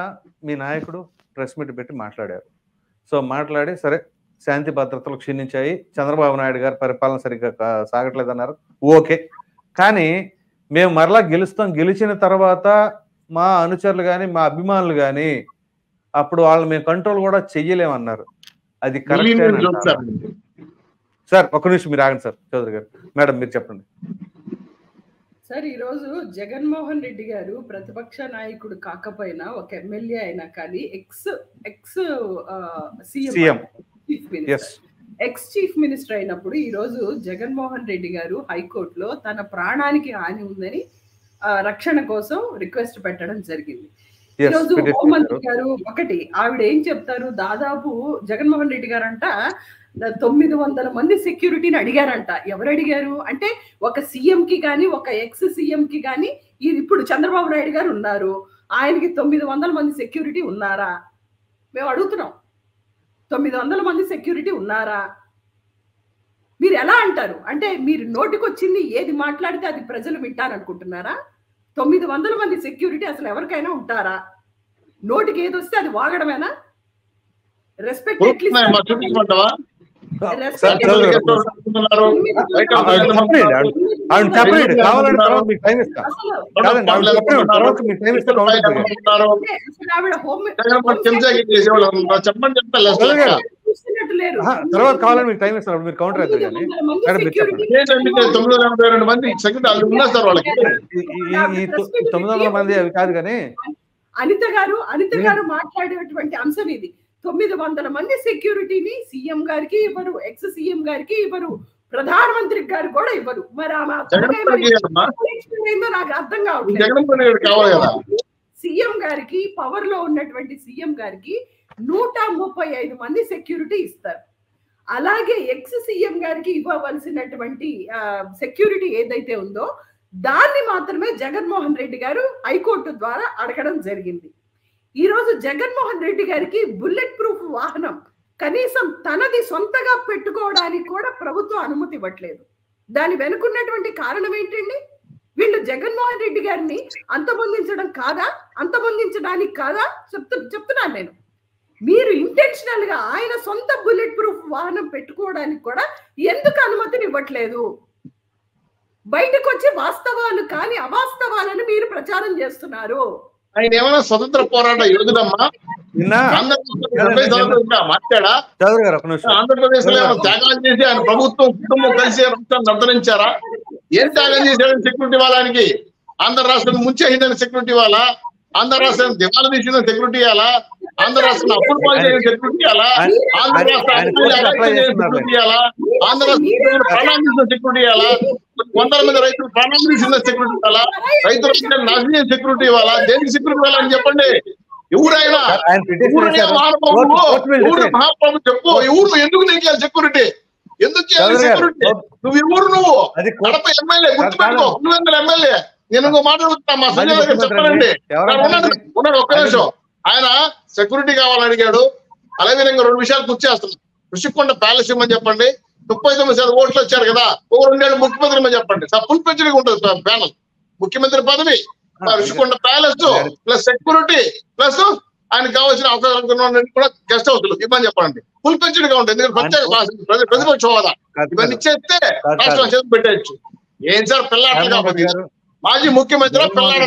మీ నాయకుడు ప్రెస్ మీట్ పెట్టి మాట్లాడారు. సో మాట్లాడి సరే శాంతి భద్రతలు క్షీణించాయి, చంద్రబాబు నాయుడు గారి పరిపాలన సరిగ్గా సాగట్లేదన్నారు. ఓకే, కానీ మేము మరలా గెలిచిన తర్వాత మా అనుచరులు కానీ మా అభిమానులు కానీ అప్పుడు వాళ్ళు మేము కంట్రోల్ కూడా చెయ్యలేమన్నారు. అది కరెక్ట్ సార్? ఒక్క నిమిషం మీరు ఆగండి సార్. చౌదరి గారు మేడం మీరు చెప్పండి సార్. ఈరోజు జగన్మోహన్ రెడ్డి గారు ప్రతిపక్ష నాయకుడు కాకపోయినా ఒక ఎమ్మెల్యే అయినా కానీ ex CM ex chief minister అయినప్పుడు ఈరోజు జగన్మోహన్ రెడ్డి గారు హైకోర్టులో తన ప్రాణానికి హాని ఉందని రక్షణ కోసం రిక్వెస్ట్ పెట్టడం జరిగింది. ఈరోజు హోంమంత్రి గారు ఒకటి ఆవిడ ఏం చెప్తారు, దాదాపు జగన్మోహన్ రెడ్డి గారు అంట 900 మంది సెక్యూరిటీని అడిగారంట. ఎవరు అడిగారు అంటే ఒక సీఎం కి కానీ ఒక ఎక్స్ సీఎం కి కానీ ఇప్పుడు చంద్రబాబు నాయుడు గారు ఉన్నారు, ఆయనకి 900 మంది సెక్యూరిటీ ఉన్నారా? మేము అడుగుతున్నాం, 900 మంది సెక్యూరిటీ ఉన్నారా? మీరు ఎలా అంటారు? అంటే మీరు నోటికి వచ్చింది ఏది మాట్లాడితే అది ప్రజలు వింటారనుకుంటున్నారా? 900 మంది సెక్యూరిటీ అసలు ఎవరికైనా ఉంటారా? నోటికి ఏది వస్తే అది వాగడమేనా? రెస్పెక్ట్ చూపించమంటావా? తర్వాత కావాలని మీకు టైం ఇస్తారు, మీరు కౌంటర్ అవుతారు. కానీ 982 మంది ఉన్నారు సార్ వాళ్ళకి. ఈ 900 మంది అవి కాదు. కానీ అనిత గారు మాట్లాడేటువంటి అంశం ఇది. 900 మంది సెక్యూరిటీని సీఎం గారికి ఇవ్వరు, ఎక్స్ సీఎం గారికి ఇవ్వరు, ప్రధానమంత్రి గారు కూడా ఇవ్వరు. మరి నాకు అర్థం కావట్లేదు. సీఎం గారికి పవర్ లో ఉన్నటువంటి సీఎం గారికి 135 మంది సెక్యూరిటీ ఇస్తారు. అలాగే ఎక్స్ సీఎం గారికి ఇవ్వవలసినటువంటి సెక్యూరిటీ ఏదైతే ఉందో దాన్ని మాత్రమే జగన్మోహన్ రెడ్డి గారు హైకోర్టు ద్వారా అడగడం జరిగింది. ఈ రోజు జగన్మోహన్ రెడ్డి గారికి బుల్లెట్ ప్రూఫ్ వాహనం కనీసం తనది సొంతగా పెట్టుకోవడానికి కూడా ప్రభుత్వం అనుమతి ఇవ్వట్లేదు. దాని వెనుకున్నటువంటి కారణం ఏంటండి? వీళ్ళు జగన్మోహన్ రెడ్డి గారిని అంతమొందించడానికి కాదా చెప్తున్నాను నేను. మీరు ఇంటెన్షనల్ గా ఆయన సొంత బుల్లెట్ ప్రూఫ్ వాహనం పెట్టుకోవడానికి కూడా ఎందుకు అనుమతిని ఇవ్వట్లేదు? బయటకు వచ్చి వాస్తవాలు కానీ అవాస్తవాలను మీరు ప్రచారం చేస్తున్నారు. ఆయన ఏమైనా స్వతంత్ర పోరాట యోధుడమ్మా? మాట్లాడా? ఆంధ్రప్రదేశ్ లో ఏమైనా త్యాగాలు చేసి ఆయన ప్రభుత్వం కుటుంబం కలిసి రాష్ట్రాన్ని నిర్ధరించారా? ఏం త్యాగం చేశాడని సెక్యూరిటీ వాళ్ళకి? ఆంధ్ర రాష్ట్రం ముంచేసిందని సెక్యూరిటీ వాళ్ళ? ఆంధ్ర రాష్ట్రం దివాలా తీసిన సెక్యూరిటీ ఇవ్వాలా? ఆంధ్ర రాష్ట్రం అప్పులు పాలు చేయని సెక్యూరిటీ ఇవ్వాలా? ఆంధ్ర రాష్ట్రం సెక్యూరిటీ ఇవ్వాలా? ఆంధ్ర రాష్ట్రం ప్రాణాంతర సెక్యూరిటీ ఇవ్వాలా? 100 మంది రైతులు ప్రాణాంతర సెక్యూరిటీ ఇవ్వాలా? రైతుల నాశనం సెక్యూరిటీ ఇవ్వాలా? దేనికి సెక్యూరిటీ ఇవ్వాలని చెప్పండి. ఎవరైనా మహాప్రభు చెప్పు, ఎవరు ఎందుకు నీకు సెక్యూరిటీ? ఎందుకు సెక్యూరిటీ? నువ్వు ఎవరు? నువ్వు కడప ఎమ్మెల్యే, గుర్తుపెట్టుకో. 200 ఎమ్మెల్యే. నేను ఇంకో మాట్లాడుతున్నా, మా సంజయ్ గారు చెప్పానండి. ఉన్నాడు ఒక్క నిమిషం. ఆయన సెక్యూరిటీ కావాలని అడిగాడు. అలాగే నేను 2 విషయాలు గుర్తు చేస్తున్నాను. ఋషికొండ ప్యాలెస్ ఇవ్వమని చెప్పండి. 39% ఓట్లు వచ్చారు కదా, ఓ 2 ఏళ్ళు ముఖ్యమంత్రి ఇవ్వమని చెప్పండి. ఫుల్ పెంచడానికి ఉంటుంది ప్యానల్. ముఖ్యమంత్రి పదవి, Rushikonda palace plus security plus ఆయనకు కావాల్సిన అవకాశాలు కూడా గెస్ట్ హౌస్లు ఇవ్వని చెప్పండి. ఫుల్ పెంచడిగా ఉంటుంది. ఎందుకంటే ప్రత్యేక ప్రతిపక్ష హోదా ఇవన్నీ ఇచ్చేస్తే రాష్ట్రం చేతి పెట్టేయచ్చు. ఏం సార్ పిల్లాటగా మాజీ ముఖ్యమంత్రి పిల్లాడు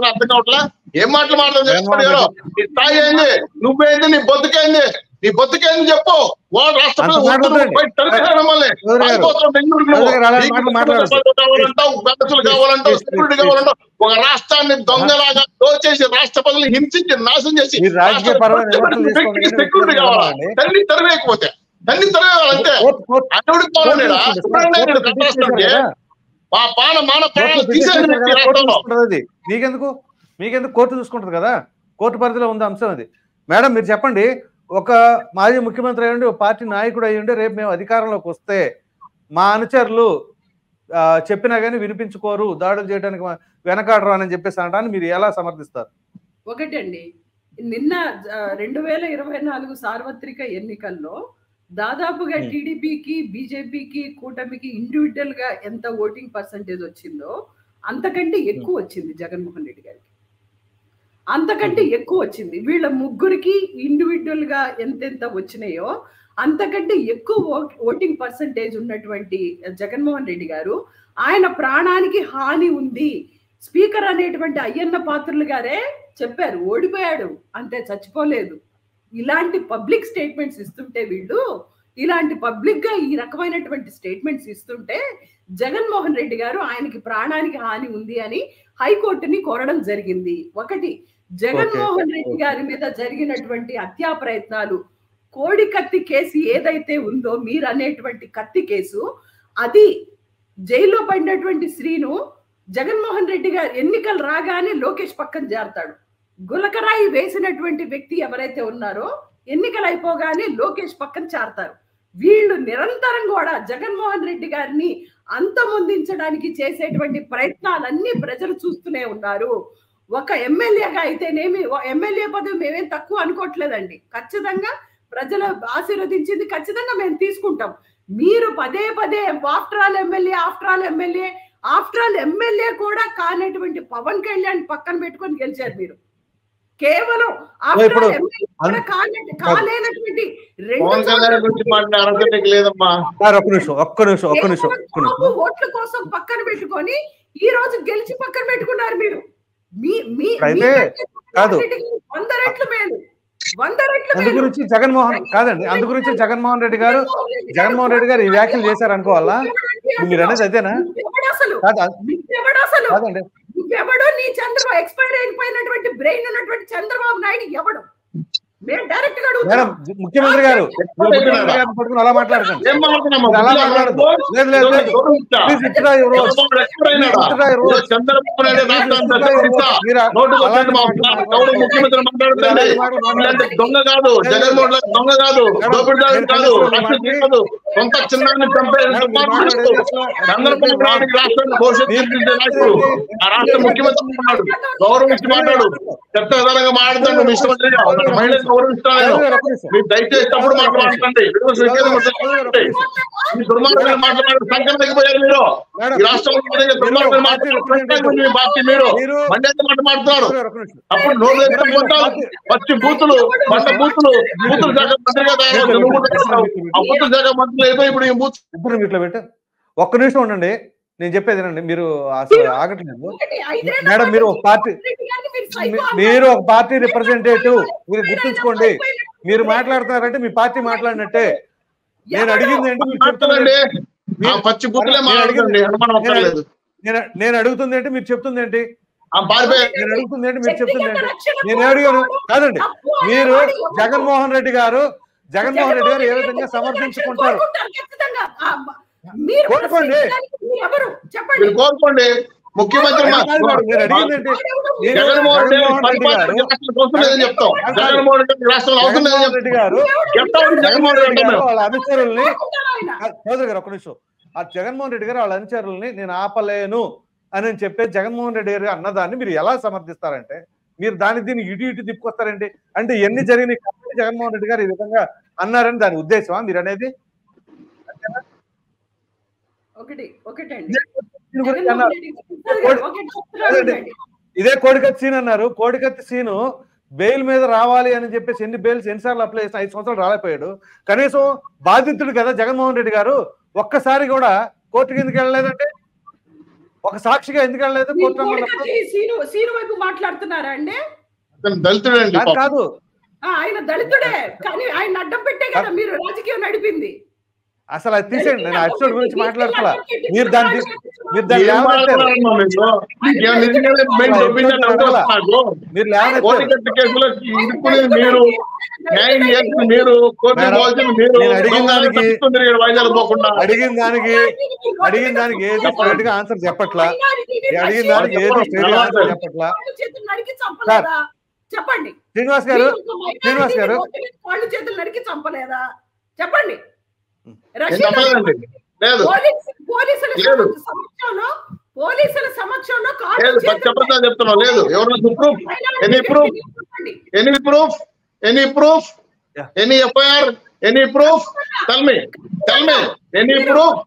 అర్థం కావట్లా ఏం మాటలు మాట్లాడుతున్నారు నీ స్థాయి ఏంది నువ్వేంది నీ బతుకేంది చెప్పు వాళ్ళు రాష్ట్రపతి కావాలంటావు సెక్యూరిటీ కావాలంటావు ఒక రాష్ట్రాన్ని దొంగలాగా దోచేసి రాష్ట్రపతిని హింసించి నాశనం చేసి సెక్యూరిటీ కావాలా తల్లి తరవేయకపోతే తల్లి తరవేయాలంటే అన్నుడికి కావాలంటే మా మాన ప్రాణాలు తీసేది మీకెందుకు కోర్టు చూసుకుంటది కదా, కోర్టు పరిధిలో ఉంది అంశం అది. మేడం మీరు చెప్పండి, ఒక మాజీ ముఖ్యమంత్రి అయ్యండి, ఒక పార్టీ నాయకుడు అయ్యండి, రేపు మేము అధికారంలోకి వస్తే మా అనుచరులు చెప్పినా కానీ వినిపించుకోరు, దాడులు చేయడానికి వెనకాడరు అని చెప్పేసి అనడాన్ని మీరు ఎలా సమర్థిస్తారు? ఒకటండి, నిన్న 2024 సార్వత్రిక ఎన్నికల్లో దాదాపుగా టీడీపీకి బీజేపీకి కూటమికి ఇండివిజువల్ గా ఎంత ఓటింగ్ పర్సంటేజ్ వచ్చిందో అంతకంటే ఎక్కువ వచ్చింది జగన్మోహన్ రెడ్డి గారికి, అంతకంటే ఎక్కువ వచ్చింది. వీళ్ళ ముగ్గురికి ఇండివిజువల్ గా ఎంతెంత వచ్చినాయో అంతకంటే ఎక్కువ ఓటింగ్ పర్సంటేజ్ ఉన్నటువంటి జగన్మోహన్ రెడ్డి గారు ఆయన ప్రాణానికి హాని ఉంది. స్పీకర్ అనేటువంటి అయ్యన్న పాత్రులు గారే చెప్పారు, ఓడిపోయాడు అంతే, చచ్చిపోలేదు. ఇలాంటి పబ్లిక్ స్టేట్మెంట్స్ ఇస్తుంటే వీళ్ళు ఇలాంటి పబ్లిక్ గా ఈ రకమైనటువంటి స్టేట్మెంట్స్ ఇస్తుంటే జగన్మోహన్ రెడ్డి గారు ఆయనకి ప్రాణానికి హాని ఉంది అని హైకోర్టుని కోరడం జరిగింది. ఒకటి, జగన్మోహన్ రెడ్డి గారి మీద జరిగినటువంటి హత్యా ప్రయత్నాలు, కోడి కత్తి కేసు ఏదైతే ఉందో మీరు అనేటువంటి కత్తి కేసు, అది జైల్లో పడినటువంటి శ్రీను జగన్మోహన్ రెడ్డి గారు ఎన్నికలు రాగానే లోకేష్ పక్కన చేరతాడు. గులకరాయి వేసినటువంటి వ్యక్తి ఎవరైతే ఉన్నారో ఎన్నికలు అయిపోగానే లోకేష్ పక్కన చేరతారు. వీళ్ళు నిరంతరం కూడా జగన్మోహన్ రెడ్డి గారిని అంతమొందించడానికి చేసేటువంటి ప్రయత్నాలన్నీ ప్రజలు చూస్తూనే ఉన్నారు. ఒక ఎమ్మెల్యేగా అయితేనేమి, ఎమ్మెల్యే పదవి మేమేం తక్కువ అనుకోవట్లేదండి, ఖచ్చితంగా ప్రజలు ఆశీర్వదించింది ఖచ్చితంగా మేము తీసుకుంటాం. మీరు పదే పదే ఆఫ్టర్ ఆల్ ఎమ్మెల్యే కూడా కానటువంటి పవన్ కళ్యాణ్ పక్కన పెట్టుకొని గెలిచారు మీరు. కేవలం ఓట్ల కోసం పక్కన పెట్టుకొని ఈ రోజు గెలిచి పక్కన పెట్టుకున్నారు మీరు. 100 రెట్లు మేలు, 100 రెట్లు అందు గురించి జగన్మోహన్ రెడ్డి గారు ఈ వ్యాఖ్యలు చేశారు అనుకోవాలా? మీరు అనేది అదేనా? కాదండి, ఎవడు నీ చంద్రబాబు ఎక్స్పైర్ అయిపోయినటువంటి బ్రెయిన్ ఉన్నటువంటి చంద్రబాబు నాయుడు ఎవడు? మేము డైరెక్ట్ గా అడుగుతాం. ముఖ్యమంత్రి గారు అలా మాట్లాడకండి, దొంగ కాదు, జగన్మోహన్ దొంగ కాదు, దోపిడిదారు కాదు, సొంత చిన్నాన్ని చంపే చంద్రబాబు నాయుడు రాష్ట్రాన్ని భవిష్యత్తు ఆ రాష్ట్ర ముఖ్యమంత్రి ఉన్నాడు, గౌరవించి మాట్లాడు, చట్టవిధానంగా మాట్లాడతాడు. మీ ఇష్టం మహిళలు గౌరవిస్తాను, మీరు దయచేసి తప్పుడు మాట్లాడండి, మీ దుర్మార్గాలు మాట్లాడారు, సంఖ్య తగ్గిపోయారు మీరు. ఈ రాష్ట్రంలో దుర్మార్గాలు మాట్లాడుతున్నారు మీరు, మండ్యాన్ని మాట్లాడుతున్నారు. అప్పుడు నోరు పచ్చి బూతులు శాఖ మంత్రిగా తయారు, ఆ బూతుల శాఖ మంత్రులు అయిపోయి ఇప్పుడు ఈ బూత్. ఇట్లా పెట్టు, ఒక్క నిమిషం ఉండండి, నేను చెప్పేది అండి, మీరు అసలు ఆగట్లేదు. మేడం మీరు ఒక పార్టీ రిప్రజెంటేటివ్, మీరు గుర్తుంచుకోండి. మీరు మాట్లాడుతున్నారంటే మీ పార్టీ మాట్లాడినట్టే. నేను అడిగింది ఏంటి, నేను అడుగుతుంది ఏంటి, మీరు చెప్తుంది ఏంటి? నేను అడుగుతుంది ఏంటి, మీరు చెప్తుంది ఏంటి? నేను అడిగాను కాదండి. మీరు జగన్మోహన్ రెడ్డి గారు ఏ విధంగా సమర్థించుకుంటారు? కోరుకోండి, ముఖ్యమంత్రి జగన్మోహన్ రెడ్డి గారు వాళ్ళ అనుచరుల్ని నేను ఆపలేను అని చెప్పే జగన్మోహన్ రెడ్డి గారు అన్నదాన్ని మీరు ఎలా సమర్థిస్తారంటే, మీరు దీన్ని ఇటు తిప్పుకొస్తారండి. అంటే ఎన్ని జరిగినాయి జగన్మోహన్ రెడ్డి గారు ఈ విధంగా అన్నారని దాని ఉద్దేశమా మీరు అనేది? ఇదే కోడికత్తి సీన్ అన్నారు. కోడికత్తి సీను బెయిల్ మీద రావాలి అని చెప్పేసి ఎన్నిసార్లు అప్లై చేసిన 5 సంవత్సరాలు రాలేకపోయాడు. కనీసం బాధితుడు కదా జగన్మోహన్ రెడ్డి గారు, ఒక్కసారి కూడా కోర్టు కిందకి వెళ్ళలేదంటే ఒక సాక్షిగా ఎందుకు వెళ్ళలేదు కోర్టు రమ్మన్నప్పుడు? సీను వైపు మాట్లాడుతున్నారా అండి? దళితుడే అండి కాదు కాదు, ఆయన దళితుడే, కానీ ఆయన అడ్డం పెట్టే కదా మీరు రాజకీయం నడిపింది. అసలు అది తీసేయండి, నేను ఎపిసోడ్ గురించి మాట్లాడుతున్నా. మీరు దాన్ని ఏం మాట్లాడాలమ్మా మీరు? ఏం నిజంగానే మైండ్ దొబ్బిందని అర్థం నాకు. కోటికట్టు కేసులో ఇరుక్కునేది మీరు, న్యాయం చేస్తుంది మీరు, కోర్టుకు పోవాల్సింది మీరు, వాయిదాలు పోకుండా. అడిగిన దానికి ఏది స్ట్రైట్ గా ఆన్సర్ చెప్పట్లా. అడిగిన దానికి ఏది స్ట్రైట్ గా ఆన్సర్ చెప్పట్లా. చెప్పండి శ్రీనివాస్ గారు, కాళ్ళు చేతులు నరికి చంపలేదా? చెప్పండి. లేదు పోలీసుల సమక్షంలో చెప్పండి చెప్తున్నావు. లేదు ఎవరు proof? Any proof any FIR any proof? Tell me any proof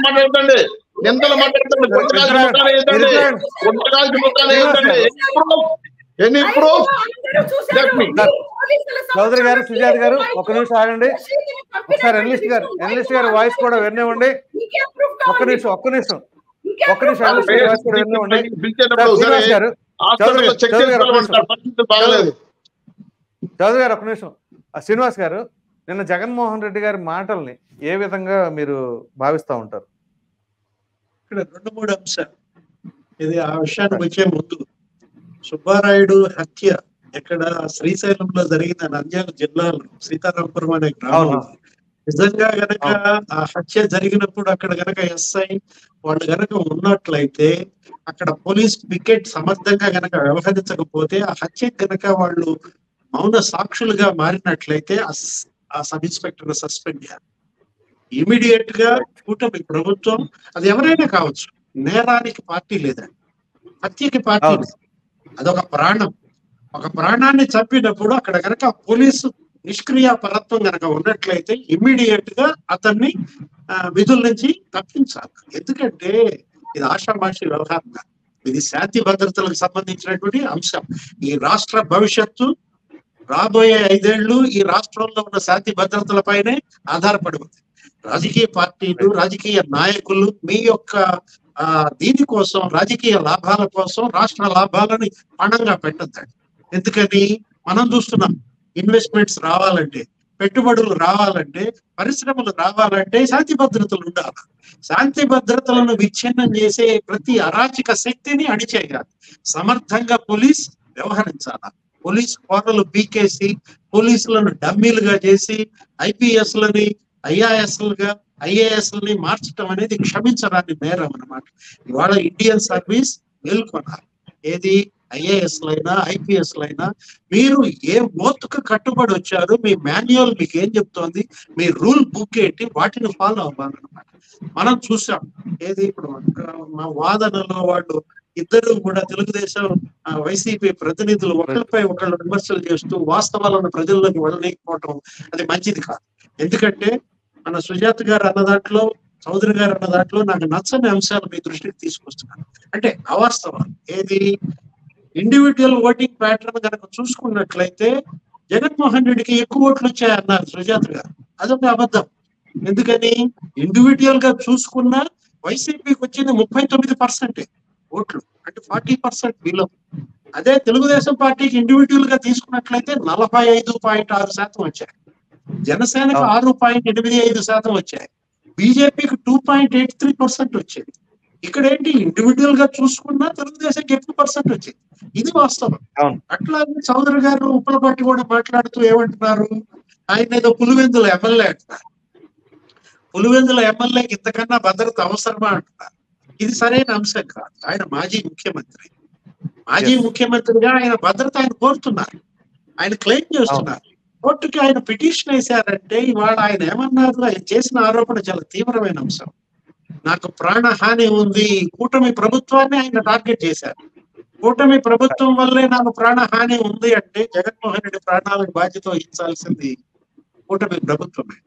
మాట్లాడుతండి, ఎంతలో మాట్లాడుతండి, ఎనీ ప్రూఫ్? చౌదరి గారు, సుజాత గారు, ఒక నిమిషం ఆగండి. ఒకసారి ఎనలిస్ట్ గారు వాయిస్ కూడా వినేవ్వండి. ఒక్క నిమిషం ఎనలిస్ట్ గారి వాయిస్ కూడా వినేవ్వండి. శ్రీనివాస్ గారు, చౌదరి గారు ఒక నిమిషం. శ్రీనివాస్ గారు, నిన్న జగన్మోహన్ రెడ్డి గారి మాటల్ని ఏ విధంగా మీరు భావిస్తూ ఉంటారు? ఇక్కడ 2-3 అంశాలు. ఇది ఆ విషయానికి వచ్చే ముందు, సుబ్బారాయుడు హత్య ఎక్కడ శ్రీశైలంలో జరిగిన నంద్యాల జిల్లాలో సీతారాంపురం అనే గ్రామంలో నిజంగా గనక ఆ హత్య జరిగినప్పుడు అక్కడ గనక ఎస్ఐ వాళ్ళు గనక ఉన్నట్లయితే, అక్కడ పోలీస్ పికెట్ సమర్థంగా గనక వ్యవహరించకపోతే, ఆ హత్య గనక వాళ్ళు మౌన సాక్షులుగా మారినట్లయితే ఆ సబ్ ఇన్స్పెక్టర్ సస్పెండ్ చేయాలి ఇమీడియట్ గా. కూటమి ప్రభుత్వం, అది ఎవరైనా కావచ్చు, నేరానికి పార్టీ లేదండి, హత్యకి పార్టీ లేదు. అదొక ప్రాణం. ఒక ప్రాణాన్ని చంపినప్పుడు అక్కడ గనక పోలీసు నిష్క్రియాపరత్వం గనక ఉన్నట్లయితే ఇమ్మీడియట్ గా అతన్ని విధుల నుంచి తప్పించాలి. ఎందుకంటే ఇది ఆషామాషి వ్యవహారం కాదు, ఇది శాంతి భద్రతలకు సంబంధించినటువంటి అంశం. ఈ రాష్ట్ర భవిష్యత్తు రాబోయే 5 ఏళ్లు ఈ రాష్ట్రంలో ఉన్న శాంతి భద్రతలపైనే ఆధారపడి ఉంది. రాజకీయ పార్టీలు, రాజకీయ నాయకులు మీ యొక్క దీనికోసం, రాజకీయ లాభాల కోసం రాష్ట్ర లాభాలని పణంగా పెట్టద్దండి. ఎందుకని మనం చూస్తున్నాం, ఇన్వెస్ట్మెంట్స్ రావాలంటే, పెట్టుబడులు రావాలంటే, పరిశ్రమలు రావాలంటే శాంతి భద్రతలు ఉండాలి. శాంతి భద్రతలను విచ్ఛిన్నం చేసే ప్రతి అరాచక శక్తిని అణిచేయాలి. సమర్థంగా పోలీస్ వ్యవహరించాలి. పోలీస్ కోరలు పీకేసి, పోలీసులను డమ్మీలుగా చేసి, ఐపీఎస్లని ఐఆర్ఎస్లుగా, ఐఏఎస్లని మార్చడం అనేది క్షమించరాని నేరం అన్నమాట. ఇవాళ ఇండియన్ సర్వీస్ మేల్కొనాలి. ఏది ఐఏఎస్లైనా ఐపీఎస్లైనా మీరు ఏ ఓతుకు కట్టుబడి వచ్చారు, మీ మాన్యువల్ మీకు ఏం చెప్తోంది, మీ రూల్ బుక్ ఏంటి, వాటిని ఫాలో అవ్వాలన్నమాట. మనం చూసాం, ఏది ఇప్పుడు మా వాదనలో వాళ్ళు ఇద్దరు కూడా తెలుగుదేశం వైసీపీ ప్రతినిధులు ఒకరిపై ఒకళ్ళు విమర్శలు చేస్తూ వాస్తవాలను ప్రజల్లోకి వెళ్ళలేకపోవటం అది మంచిది కాదు. ఎందుకంటే మన సుజాత గారు అన్న దాంట్లో, చౌదరి గారు అన్న దాంట్లో నాకు నచ్చని అంశాలు మీ దృష్టికి తీసుకొస్తున్నాను. అంటే అవాస్తవాలు. ఏది ఇండివిజువల్ ఓటింగ్ ప్యాటర్న్ కనుక చూసుకున్నట్లయితే జగన్మోహన్ రెడ్డికి ఎక్కువ ఓట్లు వచ్చాయన్నారు సుజాత గారు. అదొక అబద్ధం. ఎందుకని ఇండివిజువల్ గా చూసుకున్నా వైసీపీకి వచ్చింది 39% ఓట్లు, అంటే 40% బిలో. అదే తెలుగుదేశం పార్టీకి ఇండివిజువల్ గా తీసుకున్నట్లయితే 45.6% వచ్చాయి, జనసేనకు 6.85% వచ్చాయి, బీజేపీకి 2.83% వచ్చేది. ఇక్కడ ఏంటి, ఇండివిజువల్ గా చూసుకున్నా తెలుగుదేశంకి ఎక్కువ పర్సెంట్ వచ్చింది. ఇది వాస్తవం. అట్లాగే చౌదరి గారు ఉప్పలపాటి కూడా మాట్లాడుతూ ఏమంటున్నారు, ఆయన ఏదో పులివెందుల ఎమ్మెల్యే అంటున్నారు. పులివెందుల ఎమ్మెల్యేకి ఇంతకన్నా భద్రత అవసరమా అంటున్నారు. ఇది సరైన అంశం కాదు. ఆయన మాజీ ముఖ్యమంత్రిగా ఆయన భద్రత ఆయన కోరుతున్నారు, ఆయన క్లెయిమ్ చేస్తున్నారు. కోర్టుకి ఆయన పిటిషన్ వేశారంటే ఇవాళ ఆయన ఏమన్నారు, ఆయన చేసిన ఆరోపణ చాలా తీవ్రమైన అంశం. నాకు ప్రాణహాని ఉంది, కూటమి ప్రభుత్వాన్ని ఆయన టార్గెట్ చేశారు. కూటమి ప్రభుత్వం వల్లే నాకు ప్రాణహాని ఉంది అంటే జగన్మోహన్ రెడ్డి ప్రాణాలకు బాధ్యత వహించాల్సింది కూటమి ప్రభుత్వమే.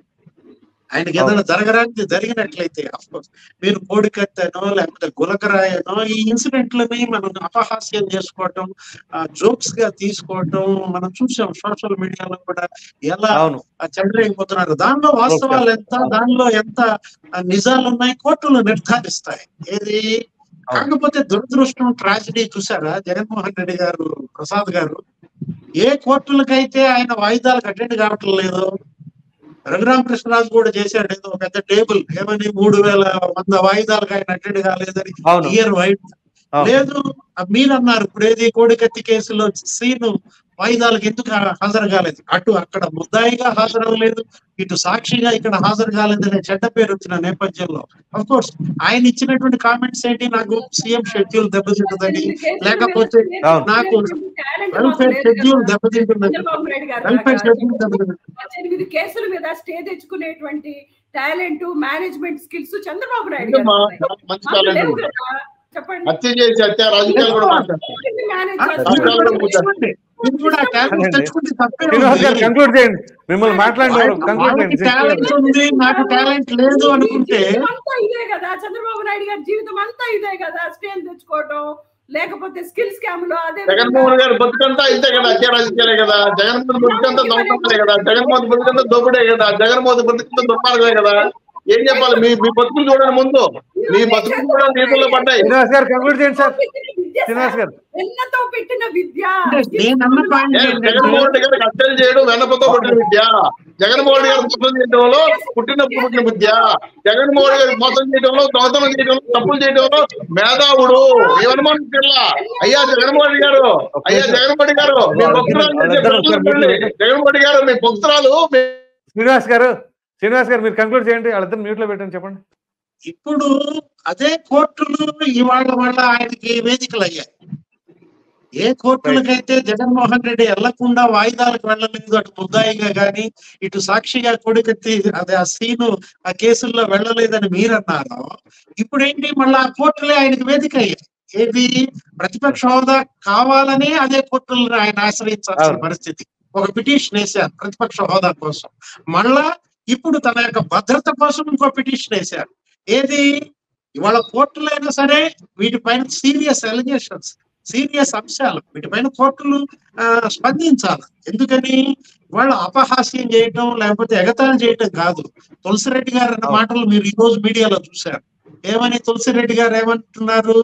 ఆయనకి ఏదైనా జరగరానికి జరిగినట్లయితే అఫ్కోర్స్ మీరు కోడికత్తనో లేకపోతే గులకరాయనో ఈ ఇన్సిడెంట్లని మనం అపహాస్యం చేసుకోవటం, జోక్స్ గా తీసుకోవటం మనం చూసాం సోషల్ మీడియాలో కూడా ఎలా చెలరైపోతున్నారు. దానిలో వాస్తవాలు ఎంత, దానిలో ఎంత నిజాలు ఉన్నాయి కోర్టులు నిర్ధారిస్తాయి. ఏది కాకపోతే దురదృష్టం, ట్రాజడీ చూసారా జగన్మోహన్ రెడ్డి గారు, ప్రసాద్ గారు, ఏ కోర్టులకైతే ఆయన వాయిదాలకు అటెండ్ కావటం లేదు, రఘురామకృష్ణరాజు కూడా చేశాడు ఏదో పెద్ద టేబుల్, ఏమని 3000 వాయిదాలకు ఆయన అటెండ్ కాలేదని ఇయర్ వైడ్ లేదు. మీరు అన్నారు ఇప్పుడు ఏది కోడికత్తి కేసులో సీను వాయిదాలకు ఎందుకు హాజరు కాలేదు, అటు అక్కడ ముద్దాయిగా హాజరవ్వలేదు, ఇటు సాక్షిగా ఇక్కడ హాజరు కాలేదనే చెడ్డ పేరు వచ్చిన నేపథ్యంలో అఫ్ కోర్స్ ఆయన ఇచ్చినటువంటి కామెంట్స్ ఏంటి, నాకు సీఎం షెడ్యూల్ దెబ్బతింటుందని, లేకపోతే నాకు వెల్ఫేర్ షెడ్యూల్ దెబ్బతింటుందని, వెల్ఫేర్ షెడ్యూల్ దెబ్బతింటుంది. కేసుల మీద స్టే తెచ్చుకునేటువంటి talent, management skills Chandrababu Naidu హత్య చేసి హత్య రాజకీయాలు కూడా మిమ్మల్ని నాకు టాలెంట్ లేదు అనుకుంటే ఇదే కదా చంద్రబాబు నాయుడు గారి జీవితం అంతా ఇదే కదా, స్టేల్ తెచ్చుకోవడం, లేకపోతే స్కిల్ స్కామ్ లో. అదే జగన్మోహన్ గారు బతుకంతా ఇంతే కదా, హత్య రాజకీయాలే కదా, జగన్మోహన్ బతుకంతా దొంగతనాలే కదా, జగన్మోహన్ బతుకంతా దోపిడే కదా, జగన్మోహన్ బతుకంతా దుర్మార్గమే కదా. ఏం చెప్పాలి, మీ బతుకులు చూడండి, ముందు మీ బతుకులు కూడా నీతుల్లో పడ్డాయి. వెన్నతో పెట్టిన విద్య, జగన్మోహన్ రెడ్డి గారికి హత్యలు చేయడం వెన్నపతో పెట్టిన విద్య, జగన్మోహన్ రెడ్డి గారు మోసం చేయడంలో పుట్టిన విద్య, జగన్మోహన్ గారికి మోసం చేయడంలో, దొంగతనం చేయడంలో, తప్పులు చేయడంలో మేధావుడు. ఏమనుమానం పిల్ల అయ్యా జగన్మోహన్ రెడ్డి గారు, అయ్యా జగన్మోహన్ రెడ్డి గారు మీ భక్తురాలు, జగన్మోహన్ రెడ్డి గారు మీ భక్తురాలు. శ్రీనివాస్ గారు మీరు కంక్లూడ్ చేయండి, వాళ్ళిద్దరు మ్యూట్ లో పెట్టండి, చెప్పండి. ఇప్పుడు అదే కోర్టులు ఇవాళ వల్ల ఆయనకి వేదికలు అయ్యాయి. ఏ కోర్టులకైతే జగన్మోహన్ రెడ్డి వెళ్లకుండా వాయిదాలకు వెళ్ళలేదు, అటు ముద్దాయిగా గాని ఇటు సాక్షిగా కొడుకెత్తి అదే ఆ సీను ఆ కేసుల్లో వెళ్ళలేదని మీరన్నారు, ఇప్పుడేంటి మళ్ళీ ఆ కోర్టులే ఆయనకి వేదిక అయ్యాయి. ఏది ప్రతిపక్ష హోదా కావాలని అదే కోర్టులను ఆయన ఆశ్రయించాల్సిన పరిస్థితి. ఒక పిటిషన్ వేశారు ప్రతిపక్ష హోదా కోసం, మళ్ళా ఇప్పుడు తన యొక్క భద్రత కోసం ఇంకో పిటిషన్ వేశారు. ఏది ఇవాళ కోర్టులైనా సరే వీటిపైన సీరియస్ ఎలిగేషన్స్, సీరియస్ అంశాలు, వీటిపైన కోర్టులు స్పందించాలి. ఎందుకని వాళ్ళు అపహాస్యం చేయటం లేకపోతే ఎగతాళి చేయటం కాదు. తులసిరెడ్డి గారు అన్న మాటలు మీరు ఈ రోజు మీడియాలో చూశారు. ఏమని తులసిరెడ్డి గారు ఏమంటున్నారు,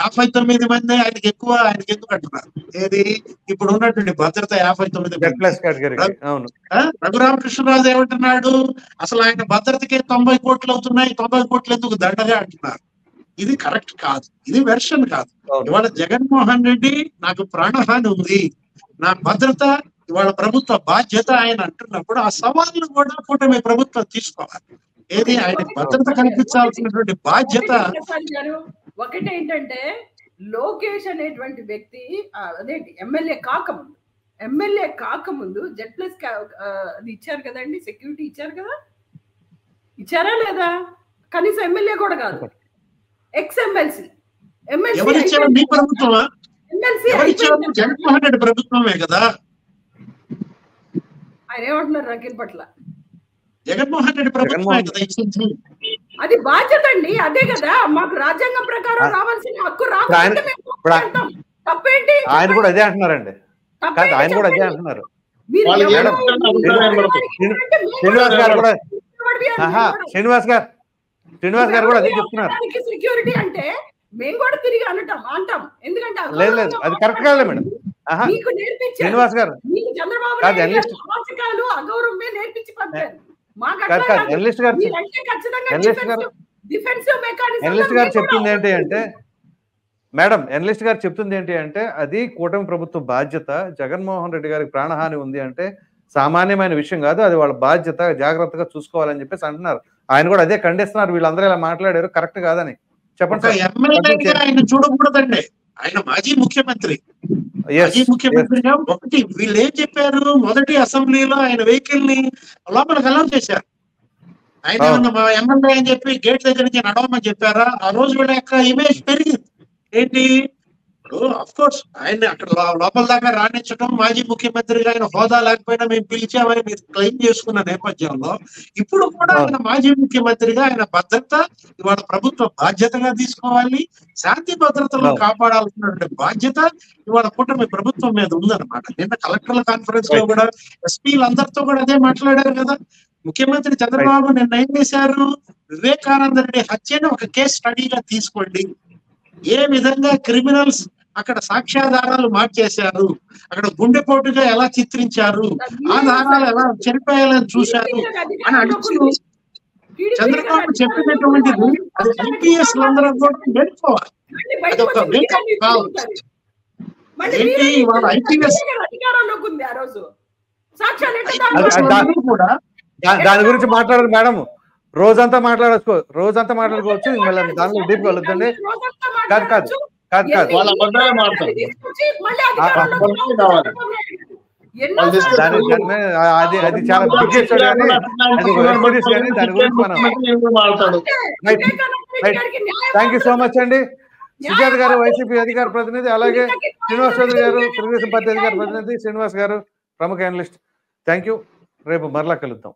59 మంది ఆయనకి ఎక్కువ, ఆయనకి ఎందుకు అంటున్నారు. ఏది ఇప్పుడు ఉన్నటువంటి భద్రత 59. రఘురామకృష్ణరాజు ఏమంటున్నాడు, అసలు ఆయన భద్రతకే 90 కోట్లు అవుతున్నాయి, 90 కోట్లు ఎందుకు దండగా అంటున్నారు. ఇది కరెక్ట్ కాదు, ఇది వెర్షన్ కాదు. ఇవాళ జగన్మోహన్ రెడ్డి నాకు ప్రాణహాని ఉంది, నా భద్రత ఇవాళ ప్రభుత్వ బాధ్యత ఆయన అంటున్నప్పుడు ఆ సవాళ్ళను కూడా కూటమి ప్రభుత్వం తీసుకోవాలి. ఏది ఆయన భద్రత కల్పించాల్సినటువంటి బాధ్యత. ఒకటేంటంటే లోకేష్ అనేటువంటి వ్యక్తి అదేంటి ఎమ్మెల్యే కాకముందు Z+ అది ఇచ్చారు కదండి, సెక్యూరిటీ ఇచ్చారు కదా, ఇచ్చారా లేదా? కనీసం ఎమ్మెల్యే కూడా కాదు, ఎక్స్-ఎమ్మెల్సీ. జగన్మోహన్ రెడ్డి ప్రభుత్వమే కదా. ఆయన ఏమంటున్నారు రకీల్ పట్ల? జగన్మోహన్ రెడ్డి ప్రభుత్వమే కదా ఇచ్చింది. అది బాధ్యత అండి, అదే కదా మాకు రాజ్యాంగం ప్రకారం రావాల్సిన హక్కు. తప్పేంటి? ఆయన కూడా అదే అంటున్నారండి, ఆయన కూడా అదే అంటున్నారు. శ్రీనివాస్ గారు కూడా అదే చెప్తున్నారు. సెక్యూరిటీ అంటే మేము కూడా తిరిగి అంటాం. ఎందుకంటే లేదు అది కరెక్ట్ కాదు మేడం. శ్రీనివాస్ గారు చంద్రబాబు అగౌరవమే నేర్పించి పంపారు. ఎనలిస్ట్ గారు చెప్తుంది ఏంటి అంటే మేడం, ఎనలిస్ట్ గారు చెప్తుంది ఏంటి అంటే అది కూటమి ప్రభుత్వ బాధ్యత. జగన్మోహన్ రెడ్డి గారికి ప్రాణహాని ఉంది అంటే సామాన్యమైన విషయం కాదు, అది వాళ్ళ బాధ్యత, జాగ్రత్తగా చూసుకోవాలని చెప్పేసి అంటున్నారు. ఆయన కూడా అదే ఖండిస్తున్నారు. వీళ్ళందరూ ఇలా మాట్లాడారు, కరెక్ట్ కాదని చెప్పండి. ఆయన చూడకూడదండి, ఆయన మాజీ ముఖ్యమంత్రి. ముఖ్యమంత్రిగా ఒకటి వీళ్ళు ఏం చెప్పారు, మొదటి అసెంబ్లీలో ఆయన వెహికల్ ని లోపలికి అలౌ చేశారు. ఆయన ఎమ్మెల్యే అని చెప్పి గేట్ దగ్గర నుంచి నడవమని చెప్పారా? ఆ రోజు వీళ్ళ యొక్క ఇమేజ్ పెరిగింది. ఏంటి, అఫ్ కోర్స్ ఆయన అక్కడ లోపల దాకా రాణించడం, మాజీ ముఖ్యమంత్రిగా ఆయన హోదా లేకపోయినా మేము పిలిచామని మీరు క్లెయిమ్ చేసుకున్న నేపథ్యంలో ఇప్పుడు కూడా ఆయన మాజీ ముఖ్యమంత్రిగా ఆయన భద్రత ఇవాళ ప్రభుత్వ బాధ్యతగా తీసుకోవాలి, శాంతి భద్రతలను కాపాడాల్సినటువంటి బాధ్యత ఇవాళ కూటమి ప్రభుత్వం మీద ఉందన్నమాట. నిన్న కలెక్టర్ల కాన్ఫరెన్స్ లో కూడా ఎస్పీలందరితో కూడా అదే మాట్లాడారు కదా. ముఖ్యమంత్రి చంద్రబాబు నిన్న ఏం చేశారు, వివేకానంద రెడ్డి హత్యను ఒక కేస్ స్టడీగా తీసుకోండి, ఏ విధంగా క్రిమినల్స్ అక్కడ సాక్ష్యాధారాలు మార్చేశారు, అక్కడ గుండెపోటుగా ఎలా చిత్రించారు, ఆధారాలు ఎలా చనిపోయాలని చూశారు అని అడుగుతూ చంద్రబాబు చెప్పినటువంటిది అది ఐపీఎస్ అందరం కూడా నేర్చుకోవాలి. అది ఒక మేకప్ కావచ్చు. ఏంటి వాళ్ళ ఐపీఎస్ కూడా దాని గురించి మాట్లాడదు మేడం, రోజంతా మాట్లాడుకోవచ్చు. మళ్ళీ దానిలో డీప్ కలుగుతుంది. కాదు కాదు కాదు కాదు వాళ్ళ అబద్ధాలే మాట్లాడతారు. అది చాలా బిగ్ ఎపిసోడ్ కానీ అది వెబ్ సిరీస్ కానీ దాని గురించి మనం థ్యాంక్ యూ సో మచ్ అండి. సుజాత గారు వైసీపీ అధికార ప్రతినిధి, అలాగే శ్రీనివాస్ చౌదరి గారు తెలుగుదేశం పార్టీ అధికార ప్రతినిధి, శ్రీనివాస్ గారు ప్రముఖ అనలిస్ట్. Thank you. రేపు మరలా కలుద్దాం.